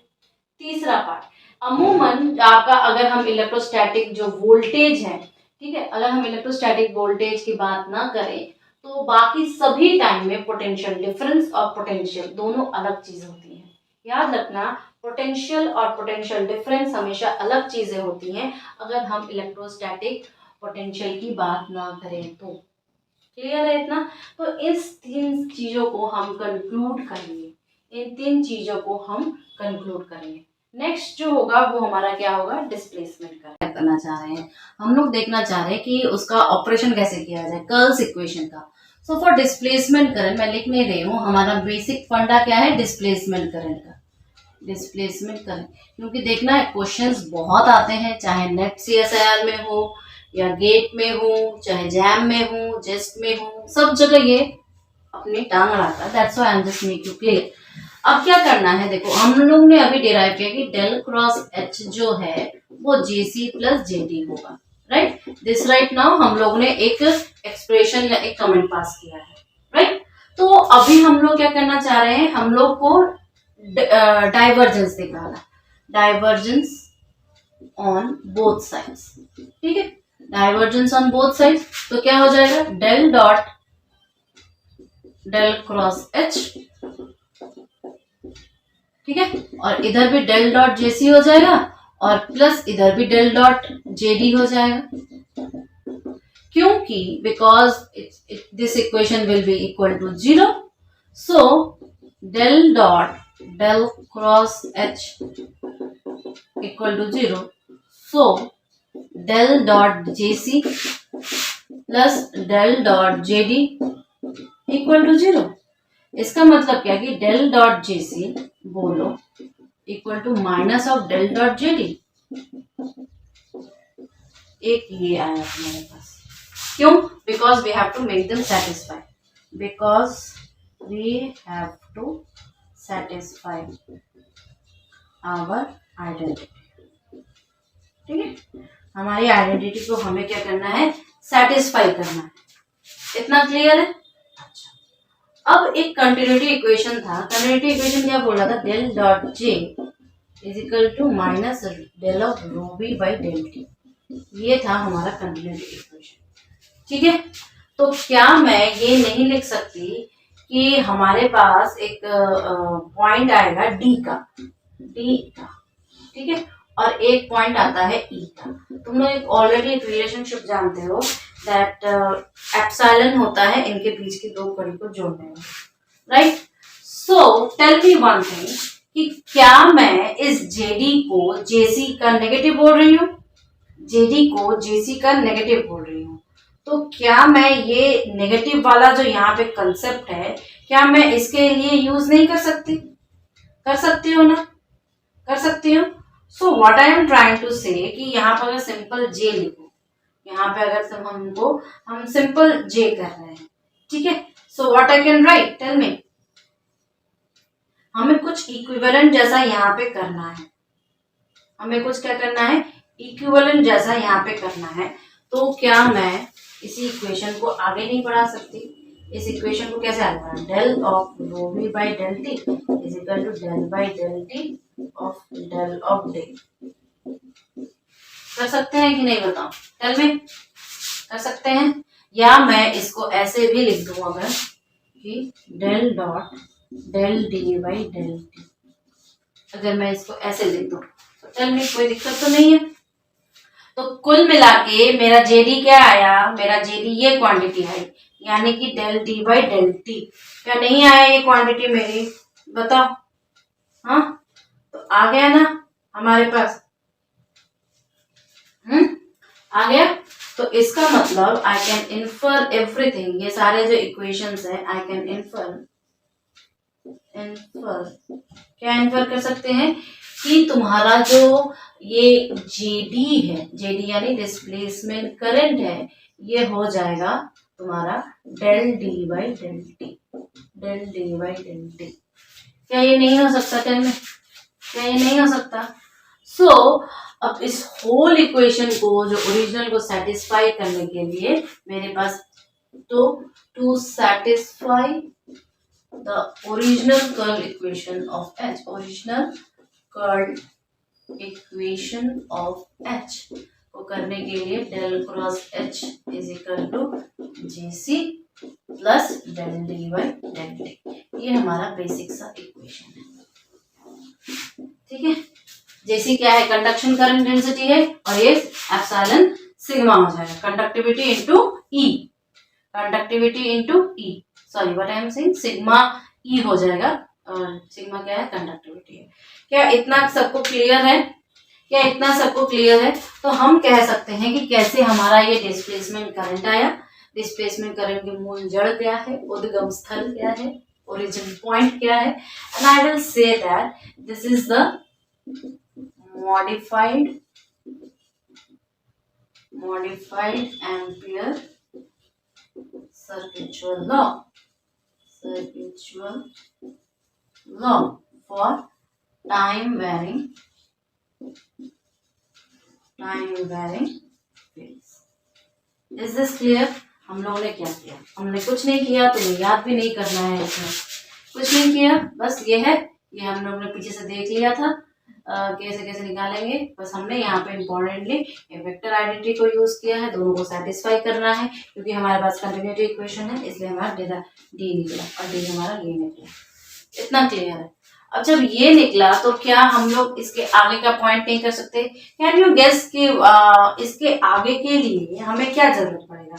तीसरा पार्ट, अमूमन आपका अगर हम इलेक्ट्रोस्टैटिक जो वोल्टेज है, ठीक है, अगर हम इलेक्ट्रोस्टैटिक वोल्टेज की बात ना करें तो बाकी सभी टाइम में पोटेंशियल डिफरेंस और पोटेंशियल दोनों अलग चीज होती है। याद रखना, पोटेंशियल और पोटेंशियल डिफरेंस हमेशा अलग चीजें होती हैं अगर हम इलेक्ट्रोस्टैटिक पोटेंशियल की बात ना करें तो। क्लियर है इतना? तो इस 3 चीजों को हम कंक्लूड करेंगे, इन 3 चीजों को हम कंक्लूड करेंगे। नेक्स्ट जो होगा वो हमारा क्या होगा, डिस्प्लेसमेंट करना चाह रहे हैं हम लोग, देखना चाह रहे हैं कि उसका ऑपरेशन कैसे किया जाए, कर्ल्स इक्वेशन का। सो फॉर डिस्प्लेसमेंट करंट, मैं लिख नहीं रही हूँ, हमारा बेसिक फंडा क्या है, डिस्प्लेसमेंट करंट का। डिस्प्लेसमेंट करंट, क्योंकि देखना है क्वेश्चंस बहुत आते हैं, चाहे नेट CSIR में हो या गेट में हो, चाहे जैम में हो, जेस्ट में हो, सब जगह ये अपनी टांग अड़ाता है। That's why I am just make you clear. अब क्या करना है, देखो हम लोग ने अभी डिराइव किया कि डेल क्रॉस एच जो है वो JC प्लस JD होगा, राइट। दिस राइट नाउ हम लोग ने एक एक्सप्रेशन या एक कमेंट पास किया है, राइट। तो अभी हम लोग क्या करना चाह रहे हैं, हम लोग को डाइवर्जेंस निकालना, डाइवर्जेंस ऑन बोथ साइड्स, ठीक है, डाइवर्जेंस ऑन बोथ साइड्स। तो क्या हो जाएगा, del dot del cross H, ठीक है, और इधर भी डेल डॉट JC हो जाएगा और प्लस इधर भी डेल डॉट JD हो जाएगा, क्योंकि because this equation will be equal to 0, so del dot del cross H equal to 0, so del dot JC plus del dot JD equal to 0। इसका मतलब क्या कि डेल डॉट JC बोलो equal to minus of del dot JD। एक ये आया हमारे पास, क्यों? Because we have to make them satisfy, because we have to satisfy our identity, ठीक है, हमारी आइडेंटिटी को हमें क्या करना है, सेटिस्फाई करना है। इतना क्लियर है? अब एक कंटिन्यूटी इक्वेशन था, कंटिन्यूटी इक्वेशन क्या बोल रहा था, del dot J is equal to minus del of rho by बाई डेल टी, ये था हमारा कंटिन्यूटी इक्वेशन, ठीक है। तो क्या मैं ये नहीं लिख सकती कि हमारे पास एक पॉइंट आएगा D का, ठीक है, और एक पॉइंट आता है E का। तुम लोग ऑलरेडी एक रिलेशनशिप जानते हो दैट एप्सिलॉन होता है इनके बीच की 2 कड़ी को जोड़ने में, right. So tell me one thing कि क्या मैं इस JD को JC का नेगेटिव बोल रही हूँ, JD को JC का नेगेटिव बोल रही हूँ, तो क्या मैं ये नेगेटिव वाला जो यहाँ पे कंसेप्ट है, क्या मैं इसके लिए यूज नहीं कर सकती? कर सकती हो ना, कर सकती हूँ। So what I am trying to say कि यहाँ पर अगर सिंपल J लिखो, यहाँ पे अगर हम सिंपल J कर रहे हैं, ठीक है, so what I can write, tell me. हमें कुछ इक्विवेलेंट जैसा यहाँ पे करना है, हमें कुछ क्या करना है, इक्विवेलेंट जैसा यहाँ पे करना है। तो क्या मैं इसी इक्वेशन को आगे नहीं बढ़ा सकती? इस इक्वेशन को कैसे हल करना, del of rho v by del t is equal to del by del t of del of D. कर सकते हैं कि नहीं बताओ, टेल में कर सकते हैं। या मैं इसको ऐसे भी लिख दूं अगर कि del dot del D by del t, अगर मैं इसको ऐसे लिख दूं तो टेल में कोई दिक्कत तो नहीं है। तो कुल मिला के मेरा जेडी क्या आया, मेरा जेडी ये क्वांटिटी आई, यानी कि del D by del t. क्या नहीं आया ये क्वांटिटी मेरी, बताओ। हाँ तो आ गया ना हमारे पास, आ गया। तो इसका मतलब आई कैन इन्फर एवरीथिंग, ये सारे जो इक्वेशंस है आई कैन इन्फर क्या इन्फर कर सकते हैं कि तुम्हारा जो ये जेडी है, जेडी यानी डिस्प्लेसमेंट करंट है, ये हो जाएगा तुम्हारा del D by del t, del D by del t. क्या ये नहीं हो सकता टेल में, क्या ये नहीं हो सकता। सो अब इस होल इक्वेशन को, जो ओरिजिनल को सेटिस्फाई करने के लिए मेरे पास तो to satisfy the original curl equation of H, original curl equation of H को करने के लिए del cross H is equal to JC plus del D by del T, ये हमारा बेसिक सा इक्वेशन है। ठीक है, JC क्या है, कंडक्शन करंट डेंसिटी है, और ये एप्सिलॉन सिग्मा हो जाएगा, conductivity into E, conductivity into E, sorry what I am saying, sigma ई हो जाएगा, और सिग्मा क्या है, कंडक्टिविटी है। क्या इतना सबको क्लियर है, क्या इतना सबको क्लियर है। तो हम कह सकते हैं कि कैसे हमारा ये डिस्प्लेसमेंट करंट आया, डिस्प्लेसमेंट करंट की मूल जड़ क्या है, उद्गम स्थल क्या है, ओरिजिन पॉइंट क्या है, and I will say that this is the modified ampere circuitual law for time varying fields. Is this clear? हम लोगों ने क्या किया, हमने कुछ नहीं किया, तुम्हें याद भी नहीं करना है, इसमें कुछ नहीं किया, बस ये है, ये हम लोगों ने पीछे से देख लिया था कैसे कैसे निकालेंगे। बस हमने यहाँ पे इम्पोर्टेंटली वेक्टर आइडेंटिटी को यूज किया है, दोनों को सेटिस्फाई करना है, क्योंकि हमारे पास कंटिन्यूटी इक्वेशन है, इसलिए हमारा डी निकला और डी हमारा ये निकला। इतना क्लियर है। अब जब ये निकला तो क्या हम लोग इसके आगे का पॉइंट नहीं कर सकते? कैन यू गेस कि इसके आगे के लिए हमें क्या जरूरत पड़ेगा?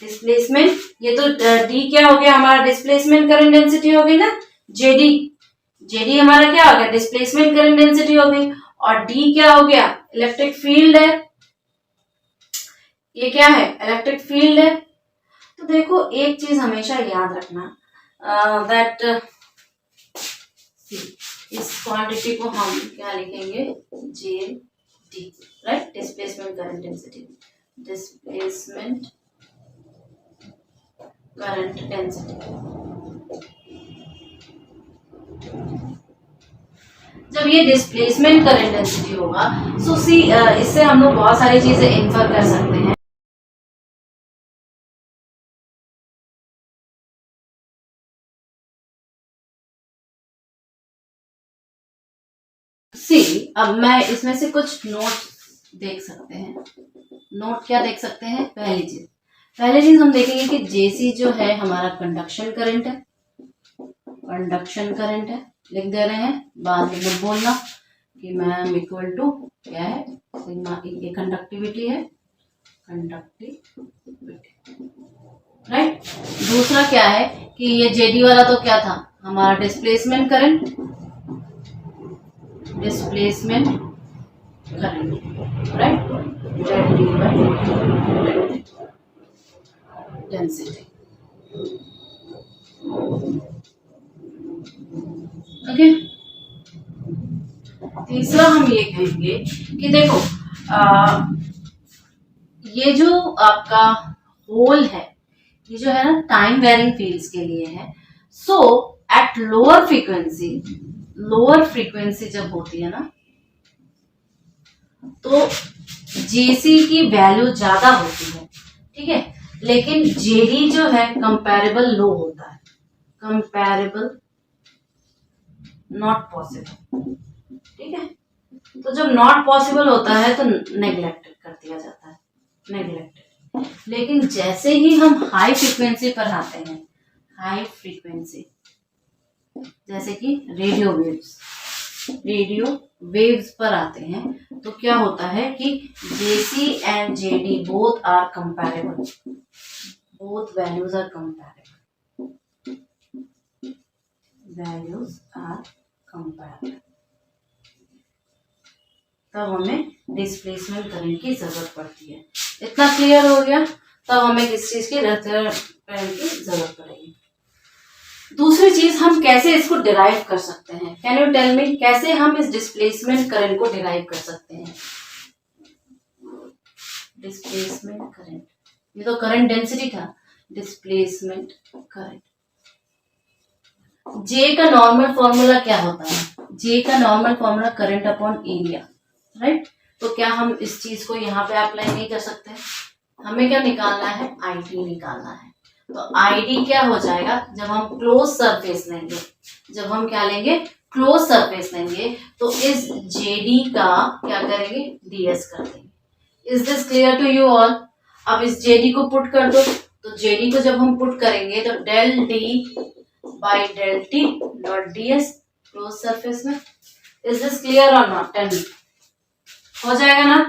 डिस्प्लेसमेंट, ये तो डी क्या हो गया हमारा, डिस्प्लेसमेंट करंट डेंसिटी हो गई ना, जेडी हमारा क्या हो गया, डिस्प्लेसमेंट करंट डेंसिटी हो गई, और डी क्या हो गया, इलेक्ट्रिक फील्ड है, ये क्या है, इलेक्ट्रिक फील्ड है। तो देखो एक चीज हमेशा याद रखना दैट इस क्वांटिटी को हम क्या लिखेंगे, J D, right, displacement current density, displacement current density. जब ये डिस्प्लेसमेंट करंट डेंसिटी होगा सो सी इससे हम लोग बहुत सारी चीजें इन्फर कर सकते हैं। सी अब मैं इसमें से कुछ नोट देख सकते हैं। नोट क्या देख सकते हैं? पहली चीज हम देखेंगे कि जेसी जो है हमारा कंडक्शन करंट है, कंडक्शन करंट है, लिख दे रहे हैं, बाद में बोलना कि मैम इक्वल टू क्या है, सिग्मा, ये कंडक्टिविटी है, कंडक्टिविटी, राइट। दूसरा क्या है कि ये जेडी वाला तो क्या था हमारा, displacement current, displacement current, right, del D by density, okay. तीसरा हम ये कहेंगे कि देखो ये जो आपका होल है, ये जो है ना टाइम वेरिंग फील्ड्स के लिए है। सो एट लोअर फ्रीक्वेंसी जब होती है ना तो जेसी की वैल्यू ज्यादा होती है, ठीक है। लेकिन जेडी जो है कंपैरेबल लो होता है, कंपैरेबल नॉट पॉसिबल, ठीक है। तो जब नॉट पॉसिबल होता है तो नेग्लेक्टेड कर दिया जाता है, नेग्लेक्टेड। लेकिन जैसे ही हम हाई फ्रीक्वेंसी पर आते हैं, हाई फ्रीक्वेंसी जैसे कि रेडियो वेव्स पर आते हैं, तो क्या होता है कि JC and JD both are comparable, both values are comparable, values are comparable. तब हमें डिस्प्लेसमेंट करंट की जरूरत पड़ती है। इतना क्लियर हो गया? तब हमें किस चीज की करंट की जरूरत पड़ेगी। दूसरी चीज, हम कैसे इसको डिराइव कर सकते हैं? कैन यू टेल मी, कैसे हम इस डिस्प्लेसमेंट करंट को डिराइव कर सकते हैं? डिस्प्लेसमेंट करंट, ये तो करंट डेंसिटी था, डिस्प्लेसमेंट करंट। जे का नॉर्मल फॉर्मूला क्या होता है? जे का normal formula current upon area, right. तो क्या हम इस चीज को यहाँ पे अप्लाई नहीं कर सकते? हमें क्या निकालना है? आईडी निकालना है। तो आईडी क्या हो जाएगा? जब हम क्लोज सरफेस लेंगे, जब हम क्या लेंगे? क्लोज सरफेस लेंगे, तो इस जेडी का क्या करेंगे? डीएस कर देंगे। Is this clear to you all? अब इस जेडी को पुट कर दो। तो जेडी को जब हम पुट करेंगे तो del D by del t dot DS close surface में। इज दिस क्लियर और नॉट? Tell me. हो जाएगा ना?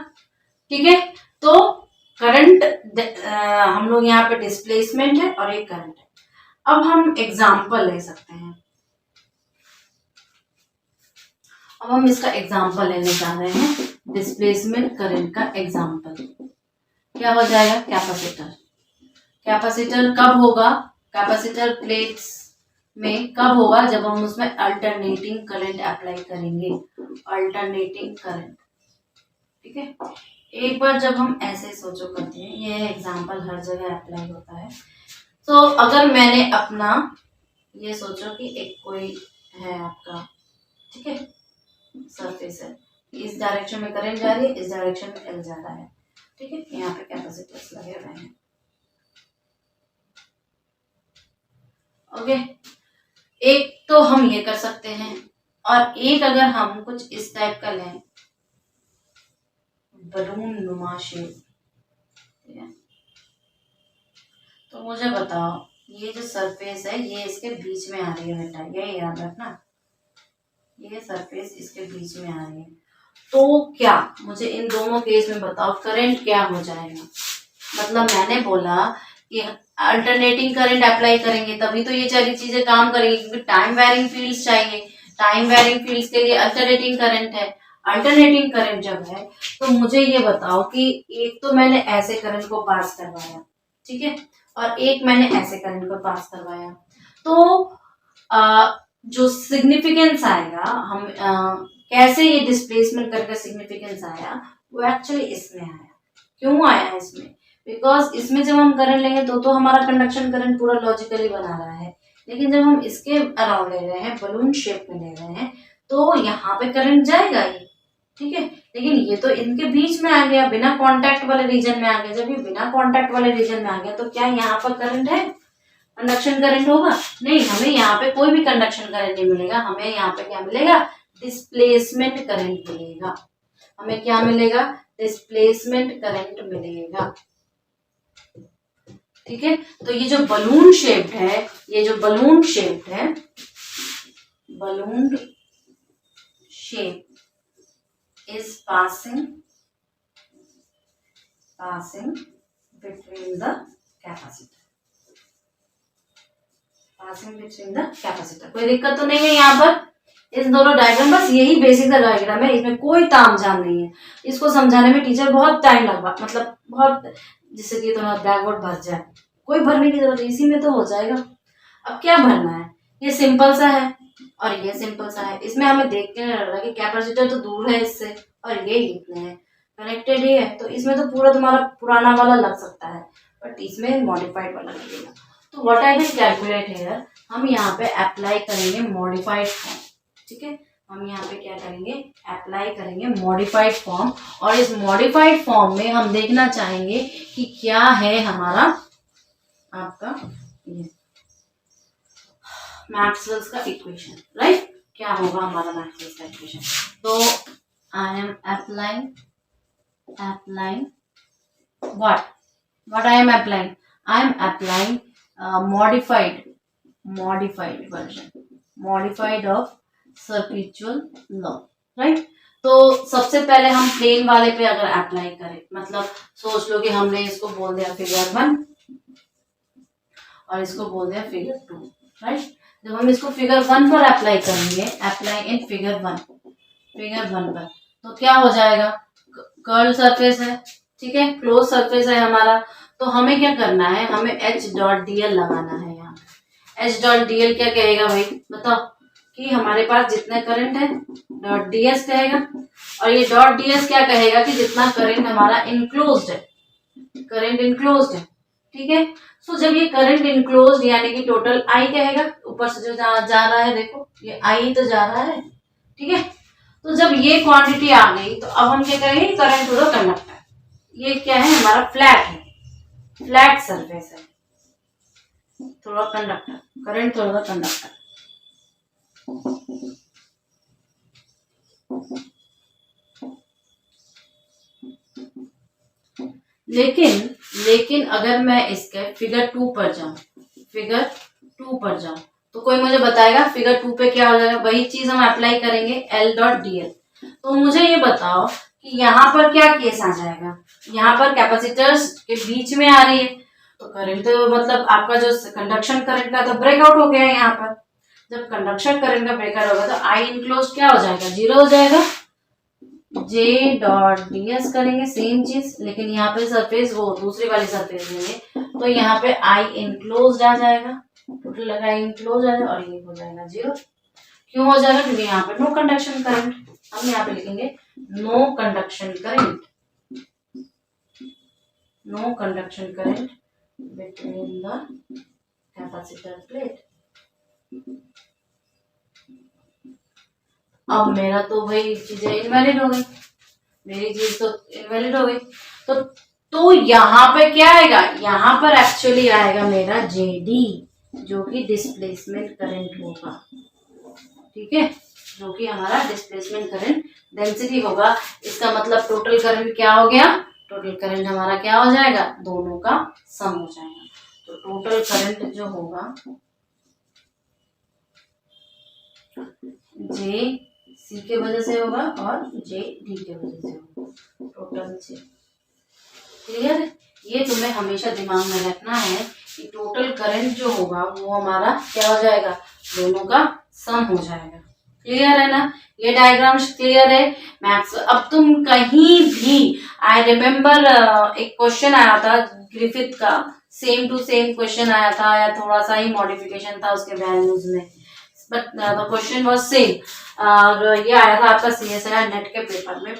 ठीक है। तो करंट हम लोग यहाँ पे डिस्प्लेसमेंट है और एक करंट है। अब हम एग्जाम्पल ले सकते हैं। अब हम इसका एग्जाम्पल लेने जा रहे हैं, डिस्प्लेसमेंट करंट का एग्जाम्पल। क्या हो जाएगा? कैपेसिटर। कैपेसिटर कब होगा? कैपेसिटर प्लेट्स में कब होगा? जब हम उसमें अल्टरनेटिंग करंट अप्लाई करेंगे, अल्टरनेटिंग करंट, ठीक है। एक बार जब हम ऐसे सोचो करते हैं, ये एग्जाम्पल हर जगह अप्लाई होता है। तो अगर मैंने अपना ये सोचो कि एक कोई है आपका, ठीक है, सरफेस है, इस डायरेक्शन में करंट जा रही है, इस डायरेक्शन में एल जा रहा है, ठीक है। यहाँ पे कैपेसिटर्स लगे हुए हैं, ओके। एक तो हम ये कर सकते हैं, और एक अगर हम कुछ इस टाइप का लें, बलून नुमा शेप, ठीक है। तो मुझे बताओ, ये जो सरफेस है ये इसके बीच में आ रही है बेटा, ये याद रखना, ये सरफेस इसके बीच में आ रही है। तो क्या मुझे इन दोनों केस में बताओ करंट क्या हो जाएगा? मतलब मैंने बोला कि अल्टरनेटिंग करंट अप्लाई करेंगे तभी तो ये सारी चीजें काम करेंगी, क्योंकि टाइम वेरिंग फील्ड्स चाहिए। टाइम वेरिंग फील्ड्स के लिए अल्टरनेटिंग करंट है। अल्टरनेटिंग करंट जब है तो मुझे ये बताओ कि एक तो मैंने ऐसे करंट को पास करवाया, ठीक है, और एक मैंने ऐसे करंट को पास करवाया, तो जो सिग्निफिकेंस आएगा, हम कैसे ये डिस्प्लेसमेंट करके सिग्निफिकेंस आया, वो एक्चुअली इसमें आया। क्यों आया इसमें? बिकॉज इसमें जब हम करंट लेंगे तो हमारा कंडक्शन करंट पूरा लॉजिकली बना रहा है, लेकिन जब हम इसके अराउंड ले रहे हैं, बलून शेप में ले रहे हैं, तो यहाँ पे करंट जाएगा ही, ठीक है। लेकिन ये तो इनके बीच में आ गया, बिना कांटेक्ट वाले रीजन में आ गया। जब ये बिना कांटेक्ट वाले रीजन में आ गया तो क्या यहाँ पर करंट है? कंडक्शन करंट होगा? नहीं, हमें यहाँ पे कोई भी कंडक्शन करंट नहीं मिलेगा। हमें यहाँ पे क्या मिलेगा? डिस्प्लेसमेंट करंट मिलेगा। हमें क्या मिलेगा? डिस्प्लेसमेंट करंट मिलेगा, ठीक है। तो ये जो बलून शेप्ड है, ये जो बलून शेप्ड है, balloon shape is passing between the capacitor, passing between the capacitor। कोई दिक्कत तो नहीं है यहाँ पर? इस दोनों डायग्राम, बस यही बेसिक डायग्राम है, इसमें कोई तामझाम नहीं है। इसको समझाने में टीचर बहुत टाइम लगा, मतलब बहुत, जिससे कि थोड़ा ब्लैकबोर्ड भर जाए। कोई भरने की जरूरत नहीं, इसी में तो हो जाएगा। अब क्या भरना है? ये सिंपल सा है और ये सिंपल सा है। इसमें हमें देख के लग रहा है कि कैपेसिटर तो दूर है इससे और ये इतने हैं, कनेक्टेड ही है, तो इसमें तो पूरा तुम्हारा पुराना वाला लग सकता है, बट इसमें मॉडिफाइड वाला लगेगा। तो what I will calculate here, हम यहाँ पे अप्लाई करेंगे मॉडिफाइड फॉर्म, ठीक है। हम यहाँ पे क्या करेंगे? अप्लाई करेंगे मॉडिफाइड फॉर्म, और इस मॉडिफाइड फॉर्म में हम देखना चाहेंगे कि क्या है हमारा आपका ये मैक्सवेल्स का इक्वेशन, राइट। क्या होगा हमारा मैक्सवेल्स का इक्वेशन? तो I am applying what I am applying? I am applying modified version, modified of Circuitual law, right? तो सबसे पहले हम प्लेन वाले पे अगर अप्लाई करें, मतलब सोच लो कि हमने इसको बोल दिया फिगर 1 और इसको बोल दिया फिगर 2, राइट। जब हम इसको फिगर 1 पर अप्लाई करेंगे, अप्लाई इन फिगर 1 पर, तो क्या हो जाएगा? कर्ल सरफेस है, ठीक है, क्लोज सरफेस है हमारा। तो हमें क्या करना है? हमें H.dl लगाना है यहाँ। H.dl क्या कहेगा भाई, बताओ? कि हमारे पास जितने करंट है डॉट ds कहेगा, और ये डॉट ds क्या कहेगा कि जितना करंट हमारा इनक्लोज्ड है, करंट इनक्लोज्ड है, ठीक है। सो जब ये करंट इनक्लोज्ड यानी कि टोटल I कहेगा, ऊपर से जो जा रहा है, देखो ये I तो जा रहा है, ठीक है। तो जब ये क्वांटिटी आ गई तो अब हम क्या करेंगे? Current to the conductor. ये क्या है? हमारा फ्लैट है, फ्लैट सरफेस है, थोड़ा कंडक्टर, करंट थोड़ा कंडक्टर। लेकिन अगर मैं इसके फिगर 2 पर जाऊं, तो कोई मुझे बताएगा फिगर 2 पे क्या हो जाएगा? वही चीज हम अप्लाई करेंगे L.dl। तो मुझे ये बताओ कि यहाँ पर क्या केस आ जाएगा? यहाँ पर कैपेसिटर्स के बीच में आ रही है, तो करंट तो मतलब आपका जो कंडक्शन करंट का तो ब्रेकआउट हो गया है यहाँ पर। जब कंडक्शन करंट का ब्रेकआउट होगा तो I इनक्लोज क्या हो जाएगा? 0 हो जाएगा। J.ds करेंगे सेम चीज, लेकिन यहाँ पे सरफेस वो दूसरी वाली सरफेस लेंगे, तो यहाँ पे I इनक्लोज आ जाएगा, टोटल लगा I इनक्लोज आ जाएगा, और ये हो जाएगा 0। क्यों हो जाएगा? क्योंकि यहाँ पे नो कंडक्शन करंट। हम यहाँ पे लिखेंगे no conduction current, no conduction current between the capacitor plate. अब मेरा तो वही चीजें इनवैलिड हो गई, मेरी चीज तो इनवैलिड हो गई। तो यहाँ पे क्या आएगा? यहाँ पर एक्चुअली आएगा मेरा JD, जो कि डिस्प्लेसमेंट करंट होगा, ठीक है, जो कि हमारा डिस्प्लेसमेंट करंट डेंसिटी होगा। इसका मतलब टोटल करंट क्या हो गया? टोटल करंट हमारा क्या हो जाएगा? दोनों का सम हो जाएगा। तो टोटल करंट जो होगा JC के वजह से होगा और JD के वजह से होगा, टोटल से। क्लियर? ये तुम्हें हमेशा दिमाग में रखना है कि टोटल करंट जो होगा वो हमारा क्या हो जाएगा? दोनों का सम हो जाएगा। क्लियर है ना? ये डायग्राम क्लियर है? मैथ्स अब तुम कहीं भी, आई रिमेम्बर एक क्वेश्चन आया था ग्रिफिथ का, सेम टू सेम क्वेश्चन आया था, या थोड़ा सा ही मॉडिफिकेशन था उसके वैल्यूज में, but the question was same. और ये आया था आपका CSIR नेट के पेपर में,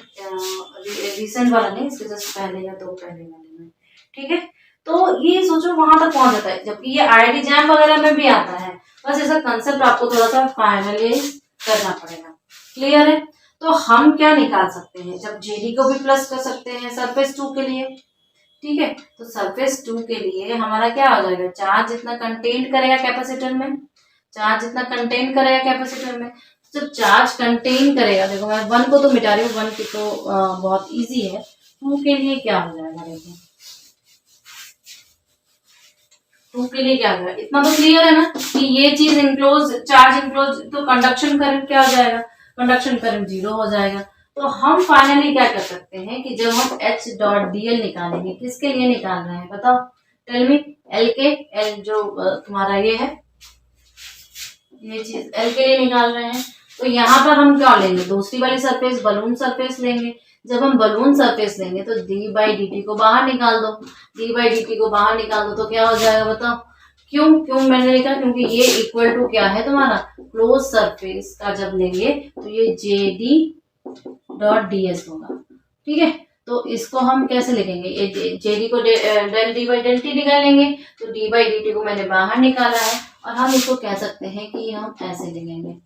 रिसेंट वाला नहीं, इसके जस्ट पहले या 2 पहले वाले में, ठीक है। तो ये सोचो वहां तक पहुंच जाता है, जबकि ये IIT जैम वगैरह में भी आता है। बस ऐसा कंसेप्ट आपको थोड़ा सा फाइनलाइज करना पड़ेगा। क्लियर है? तो हम क्या निकाल सकते हैं? जब JD को भी प्लस कर सकते हैं सरफेस 2 के लिए, ठीक है। तो सरफेस 2 के लिए हमारा क्या हो जाएगा? चार्ज जितना कंटेन करेगा कैपेसिटर में, चार्ज जितना कंटेन करेगा कैपेसिटर में, जब चार्ज कंटेन करेगा, देखो मैं 1 को तो मिटा रही हूँ, 1 की तो बहुत इजी है, 2 के लिए क्या हो जाएगा? देखिए 2 के लिए क्या होगा? इतना तो क्लियर है ना कि ये चीज इनक्लोज, चार्ज इनक्लोज, तो कंडक्शन करंट क्या हो जाएगा? कंडक्शन करंट 0 हो जाएगा। तो हम फाइनली क्या कर सकते हैं कि जब हम H.dl निकालेंगे, किसके लिए निकाल रहे हैं बताओ? Tell me. L के, L जो तुम्हारा ये है, ये चीज L के लिए निकाल रहे हैं। तो यहाँ पर हम क्या लेंगे? दूसरी वाली सरफेस, बलून सरफेस लेंगे। जब हम बलून सरफेस लेंगे तो d/dt को बाहर निकाल दो, d/dt को बाहर निकाल दो तो क्या हो जाएगा बताओ? क्यों मैंने लिखा? क्योंकि ये इक्वल टू क्या है तुम्हारा? क्लोज सरफेस का जब लेंगे तो ये JD.ds होगा, ठीक है। तो इसको हम कैसे लिखेंगे? ये JD को डेल d/dt निकालेंगे, तो d/dt को मैंने बाहर निकाला है, और हम इसको कह सकते हैं कि हम ऐसे लिखेंगे,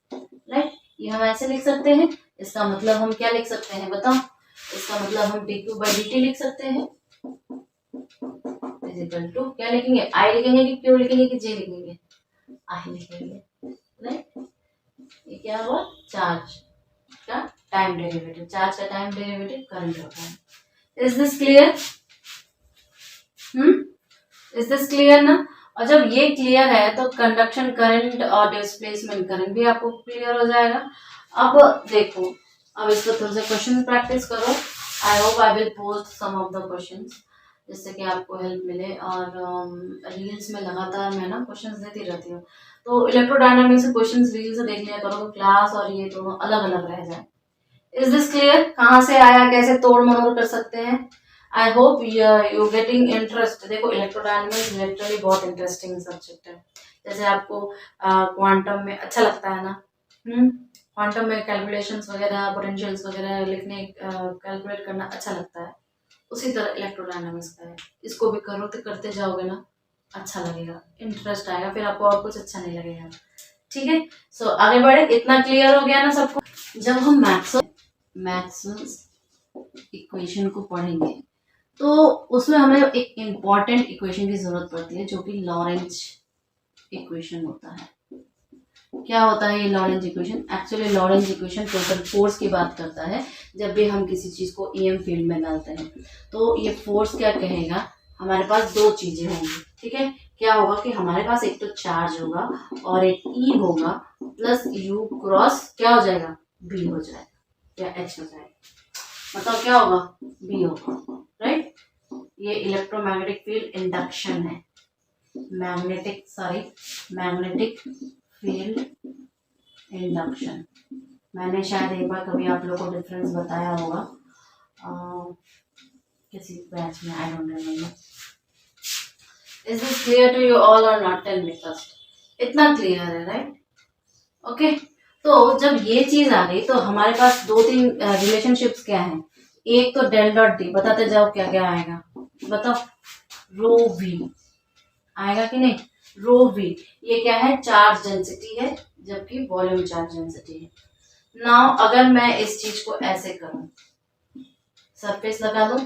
राइट। ये हम ऐसे लिख सकते हैं। इसका मतलब हम क्या लिख सकते हैं बताओ? इसका मतलब हम dq/dt लिख सकते हैं, इज इक्वल टू क्या लिखेंगे, आई लिखेंगे कि क्यू लिखेंगे कि जे लिखेंगे, आई लिखेंगे, राइट। ये क्या हुआ, चार्ज का टाइम डेरिवेटिव, चार्ज का टाइम डेरिवेटिव करंट होता है। Is this clear? Is this clear ना? और जब ये क्लियर है तो कंडक्शन करंट और डिस्प्लेसमेंट करंट भी आपको क्लियर हो जाएगा। अब देखो, अब इसको थोड़ा सा क्वेश्चन प्रैक्टिस करो। I hope I will post some of the questions जिससे कि आपको हेल्प मिले। और रील्स में लगातार मैं ना क्वेश्चंस देती रहती हूँ, तो इलेक्ट्रोडायनामिक्स से क्वेश्चंस रील से देख लिया करो, क्लास और ये दोनों अलग अलग रह जाए। Is this clear? कहाँ से आया, कैसे तोड़ मरोड़ कर सकते हैं? I hope you getting interest. देखो इलेक्ट्रोडायनामिक्स लिटरली बहुत इंटरेस्टिंग सब्जेक्ट है। जैसे आपको क्वांटम में अच्छा लगता है ना, क्वांटम में कैलकुलेशंस वगैरह, पोटेंशियल्स वगैरह लिखने, कैलकुलेट करना अच्छा लगता है, उसी तरह इलेक्ट्रोडायनामिक्स का है। इसको भी करो तो करते जाओगे ना, अच्छा लगेगा, इंटरेस्ट आएगा, फिर आपको और कुछ अच्छा नहीं लगेगा। ठीक है, सो आगे बढ़े। इतना क्लियर हो गया ना सबको? जब हम मैक्सवेल्स इक्वेशन को पढ़ेंगे तो उसमें हमें एक इम्पॉर्टेंट इक्वेशन की जरूरत पड़ती है, जो कि लॉरेंज इक्वेशन होता है। क्या होता है ये Lorentz equation? Actually Lorentz equation total force की बात करता है। जब भी हम किसी चीज को ईएम फील्ड में डालते हैं तो ये फोर्स क्या कहेगा, हमारे पास दो चीजें होंगी, ठीक है। क्या होगा कि हमारे पास एक तो चार्ज होगा और एक ई होगा, प्लस यू क्रॉस क्या हो जाएगा, बी हो जाएगा या एच हो जाएगा, मतलब क्या होगा, बी होगा, राइट। ये इलेक्ट्रोमैग्नेटिक फील्ड इंडक्शन है, मैग्नेटिक फील्ड इंडक्शन। मैंने शायद एक बार कभी आप लोगों को डिफरेंस बताया होगा किसी बैच में, I don't remember. Is this clear to you all और नॉट? Tell me first. इतना क्लियर है, राइट? ओके, तो जब ये चीज आ गई तो हमारे पास दो तीन रिलेशनशिप्स क्या है। एक तो डेल डॉट डी, बताते जाओ क्या क्या आएगा, बताओ। रो वी आएगा कि नहीं, रो वी। ये क्या है, चार्ज डेंसिटी है, जबकि वॉल्यूम चार्ज डेंसिटी है। नाउ अगर मैं इस चीज को ऐसे करूं, सरफेस लगा दूं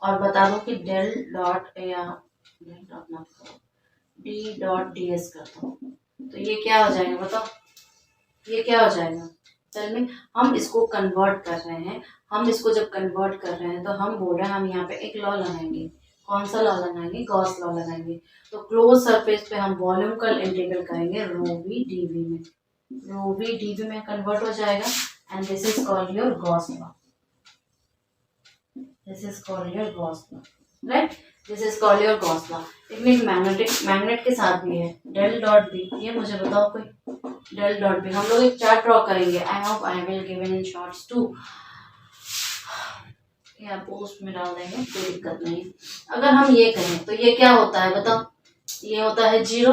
और बता दूं कि डेल डॉट या डेल डॉट मत करो, डी डॉट डी एस करता हूं, तो ये क्या हो जाएगा बताओ, ये क्या हो जाएगा, चल में हम इसको कन्वर्ट कर रहे हैं। हम इसको जब कन्वर्ट कर रहे हैं तो हम बोल रहे हैं हम यहाँ पे एक लॉ लगाएंगे। कौन सा लॉ लगाएंगे, गॉस लॉ लगाएंगे। तो क्लोज सरफेस पे हम वॉल्यूम का इंटीग्रल करेंगे रो वी डीवी में, रो वी डीवी में कन्वर्ट हो जाएगा, and this is called your Gauss law, this is called your Gauss law, right. This is called your Gauss law. It mean magnet के साथ भी है डेल डॉट बी। ये मुझे बताओ कोई, डेल डॉट बी। हम लोग एक चार्ट ड्रॉ करेंगे, I hope I will given in shorts too, या पोस्ट में डाल देंगे, कोई दिक्कत नहीं। अगर हम ये करें तो ये क्या होता है बताओ, ये होता है जीरो,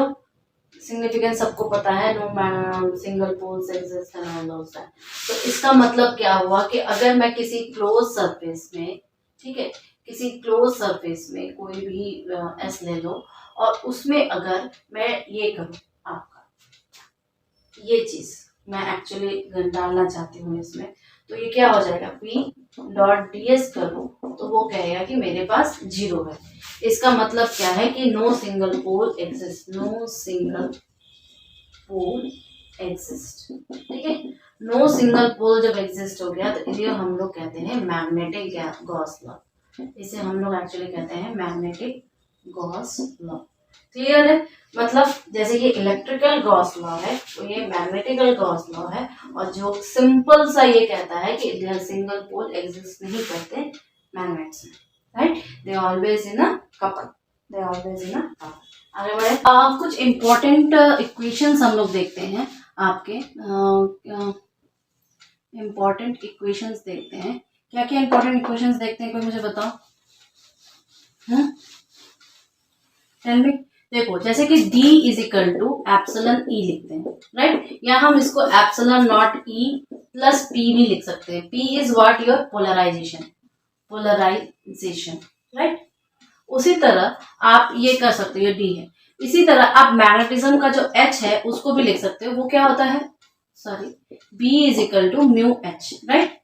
सिग्निफिकेंस सबको पता है, no single poles exist and all those that. तो इसका मतलब क्या हुआ कि अगर मैं किसी क्लोज सरफेस में, ठीक है, किसी क्लोज सरफेस में कोई भी एस ले लो और उसमें अगर मैं ये करूँ, आपका ये चीज मैं एक्चुअली डालना चाहती हूँ इसमें, तो ये क्या हो जाएगा, पी डॉट डी एस करूँ तो वो कहेगा कि मेरे पास जीरो है। इसका मतलब क्या है कि no single pole exist, no single pole exist, ठीक है। नो सिंगल पोल जब एग्जिस्ट हो गया तो इसे हम लोग कहते हैं मैग्नेटिक गॉस लॉ, इसे हम लोग एक्चुअली कहते हैं मैग्नेटिक गॉस लॉ। क्लियर है? मतलब जैसे ये इलेक्ट्रिकल गॉस लॉ है तो ये मैग्नेटिकल गॉस लॉ है, और जो सिंपल सा ये कहता है कि सिंगल पोल एग्जिस्ट नहीं करते मैग्नेट्स में, right. They always in a couple, they always in a couple. आगे बढ़े, कुछ इंपॉर्टेंट इक्वेशंस हम लोग देखते हैं आपके, इंपॉर्टेंट इक्वेशंस देखते हैं। क्या क्या इंपॉर्टेंट इक्वेशंस देखते हैं, कोई मुझे बताओ। Tell me. देखो जैसे कि D is equal to epsilon E लिखते हैं, राइट। या हम इसको epsilon naught E plus P भी लिख सकते हैं। P is what, your polarization, polarization, right. उसी तरह आप ये कर सकते हो, ये D है। इसी तरह आप मैग्नेटिज्म का जो H है उसको भी लिख सकते हो, वो क्या होता है, sorry, B is equal to mu H, right.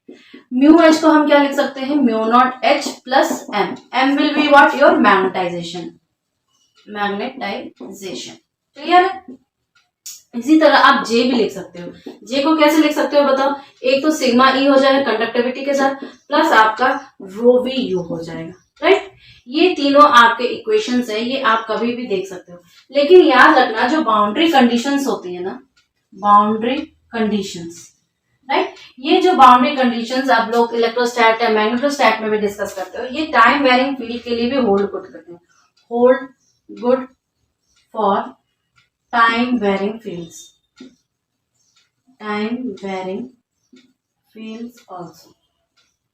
Mu H को हम क्या लिख सकते हैं, mu naught H plus M, M will be what, your magnetization, magnetization, clear है। इसी तरह आप जे भी लिख सकते हो, जे को कैसे लिख सकते हो बताओ, एक तो सिग्मा ई हो जाएगा कंडक्टिविटी के साथ, प्लस आपका रो वी यू हो जाएगा, राइट। ये तीनों आपके इक्वेशंस है, ये आप कभी भी देख सकते हो, लेकिन याद रखना जो बाउंड्री कंडीशंस होती है ना, बाउंड्री कंडीशंस, राइट, ये जो बाउंड्री कंडीशंस आप लोग इलेक्ट्रोस्टैट या मैग्नेटोस्टैट में भी डिस्कस करते हो, ये टाइम वेरिंग फील्ड के लिए भी होल्ड गुड करते हैं, hold good for time varying fields, time varying fields also,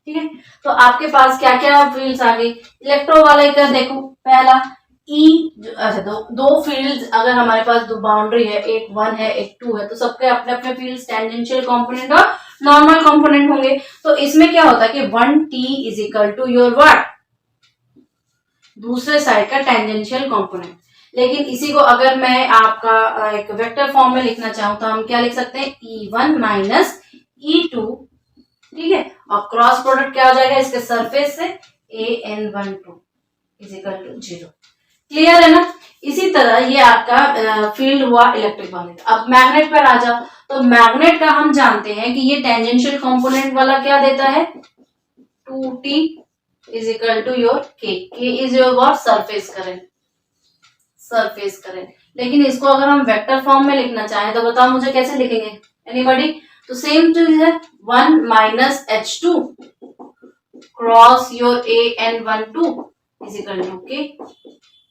ठीक है। तो आपके पास क्या क्या फील्ड्स आ गई, इलेक्ट्रो वाले का देखो, पहला ई, अच्छा दो फील्ड्स अगर हमारे पास दो बाउंड्री है, एक 1 है एक 2 है, तो सबके अपने अपने फील्ड्स टेंजेंशियल कंपोनेंट और नॉर्मल कंपोनेंट होंगे। तो इसमें क्या होता है कि 1t is equal to your what, दूसरे साइड का टेंजेंशियल कंपोनेंट। लेकिन इसी को अगर मैं आपका एक वेक्टर फॉर्म में लिखना चाहूं तो हम क्या लिख सकते हैं, E1 माइनस E2, ठीक है, और क्रॉस प्रोडक्ट क्या हो जाएगा इसके सरफेस से, AN12 is equal to 0, clear है ना। इसी तरह ये आपका फील्ड हुआ इलेक्ट्रिक वाले का। अब मैग्नेट पर आ जाओ, तो मैग्नेट का हम जानते हैं कि ये टेंजेंशियल कंपोनेंट वाला क्या देता है, 2t is equal to your k, k is your what, surface current, surface current. लेकिन इसको अगर हम वेक्टर फॉर्म में लिखना चाहें तो बताओ मुझे कैसे लिखेंगे, एनीबॉडी। तो सेम चीज है, 1 minus H2 cross your AN12 is equal to k,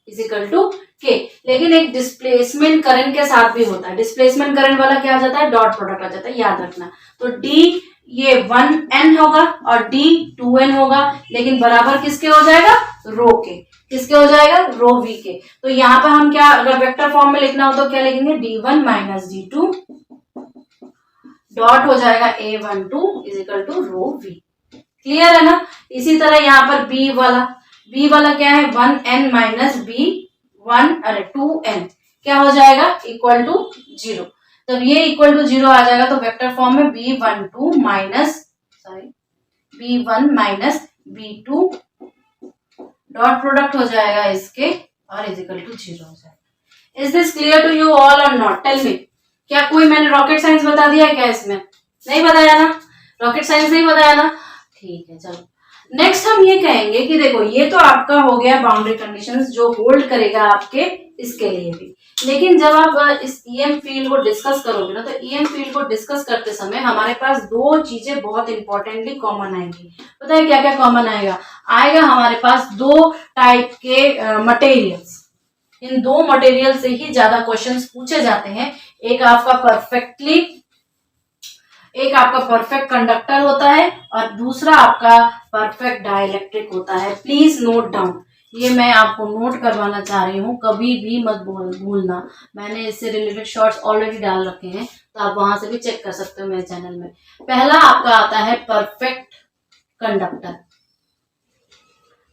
is equal to k। लेकिन एक डिस्प्लेसमेंट करंट के साथ भी होता है, डिस्प्लेसमेंट करंट वाला क्या आ जाता है, डॉट प्रोडक्ट आ जाता है, याद रखना। तो d ये 1n होगा और d 2n होगा, लेकिन बराबर किसके हो जाएगा, रो के, किसके हो जाएगा, रो वी के। तो यहाँ पर हम क्या, अगर वेक्टर फॉर्म में लिखना हो तो क्या लिखेंगे, d1 माइनस d2 डॉट हो जाएगा A12 is equal to rho v, clear है ना। इसी तरह यहाँ पर B वाला क्या है, 1n माइनस B1 2n क्या हो जाएगा, इक्वल टू 0। जब ये इक्वल टू 0 आ जाएगा तो वेक्टर फॉर्म में B1 minus B2 dot product हो जाएगा इसके और इज इक्वल टू 0 हो जाएगा। Is this clear to you all और नॉट, टेल मी। क्या कोई मैंने रॉकेट साइंस बता दिया क्या इसमें, नहीं बताया ना, रॉकेट साइंस नहीं बताया ना, ठीक है। चलो नेक्स्ट हम ये कहेंगे कि देखो ये तो आपका हो गया बाउंड्री कंडीशंस जो होल्ड करेगा आपके इसके लिए भी। लेकिन जब आप इस ईएम फील्ड को डिस्कस करोगे ना, तो ईएम फील्ड को डिस्कस करते समय हमारे पास दो चीजें बहुत इंपॉर्टेंटली कॉमन आएंगी। पता है क्या क्या कॉमन आएगा, हमारे पास दो टाइप के मटेरियल्स, इन दो मटेरियल से ही ज्यादा क्वेश्चंस पूछे जाते हैं। एक आपका परफेक्ट कंडक्टर होता है और दूसरा आपका परफेक्ट डाइलेक्ट्रिक होता है। प्लीज नोट डाउन, ये मैं आपको नोट करवाना चाह रही हूँ, कभी भी मत भूलना। मैंने इससे रिलेटेड शॉर्ट्स ऑलरेडी डाल रखे हैं, तो आप वहां से भी चेक कर सकते हो मेरे चैनल में। पहला आपका आता है परफेक्ट कंडक्टर।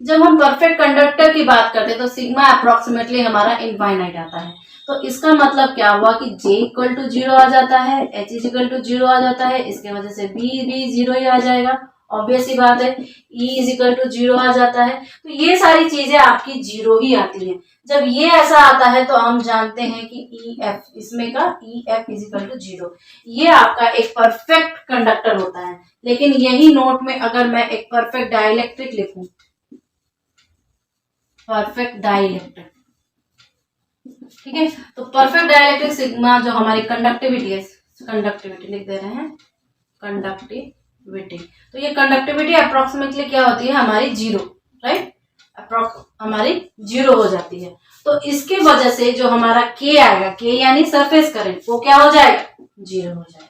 जब हम परफेक्ट कंडक्टर की बात करते हैं तो सिग्मा अप्रोक्सीमेटली हमारा इनफाइनाइट आता है। तो इसका मतलब क्या हुआ कि J इक्वल टू 0 आ जाता है, H इक्वल टू 0 आ जाता है, इसके वजह से B भी 0 ही आ जाएगा, ऑब्वियस ही बात है। E इज इक्वल टू 0 आ जाता है, तो ये सारी चीजें आपकी 0 ही आती हैं। जब ये ऐसा आता है तो हम जानते हैं कि EF, इसमें का EF इज इक्वल टू 0, ये आपका एक परफेक्ट कंडक्टर होता है। लेकिन यही नोट में अगर मैं एक परफेक्ट डाइलेक्ट्रिक लिखूं, परफेक्ट डाइलेक्ट्रिक, ठीक है, तो परफेक्ट डाइलेक्ट्रिक सिग्मा जो हमारी कंडक्टिविटी है, कंडक्टिविटी लिख दे रहे हैं, कंडक्टिविटी। तो ये कंडक्टिविटी अप्रोक्सीमेटली क्या होती है हमारी 0, राइट, हमारी 0 हो जाती है। तो इसके वजह से जो हमारा K आएगा, K यानी सरफेस करंट, वो क्या हो जाएगा, 0 हो जाएगा।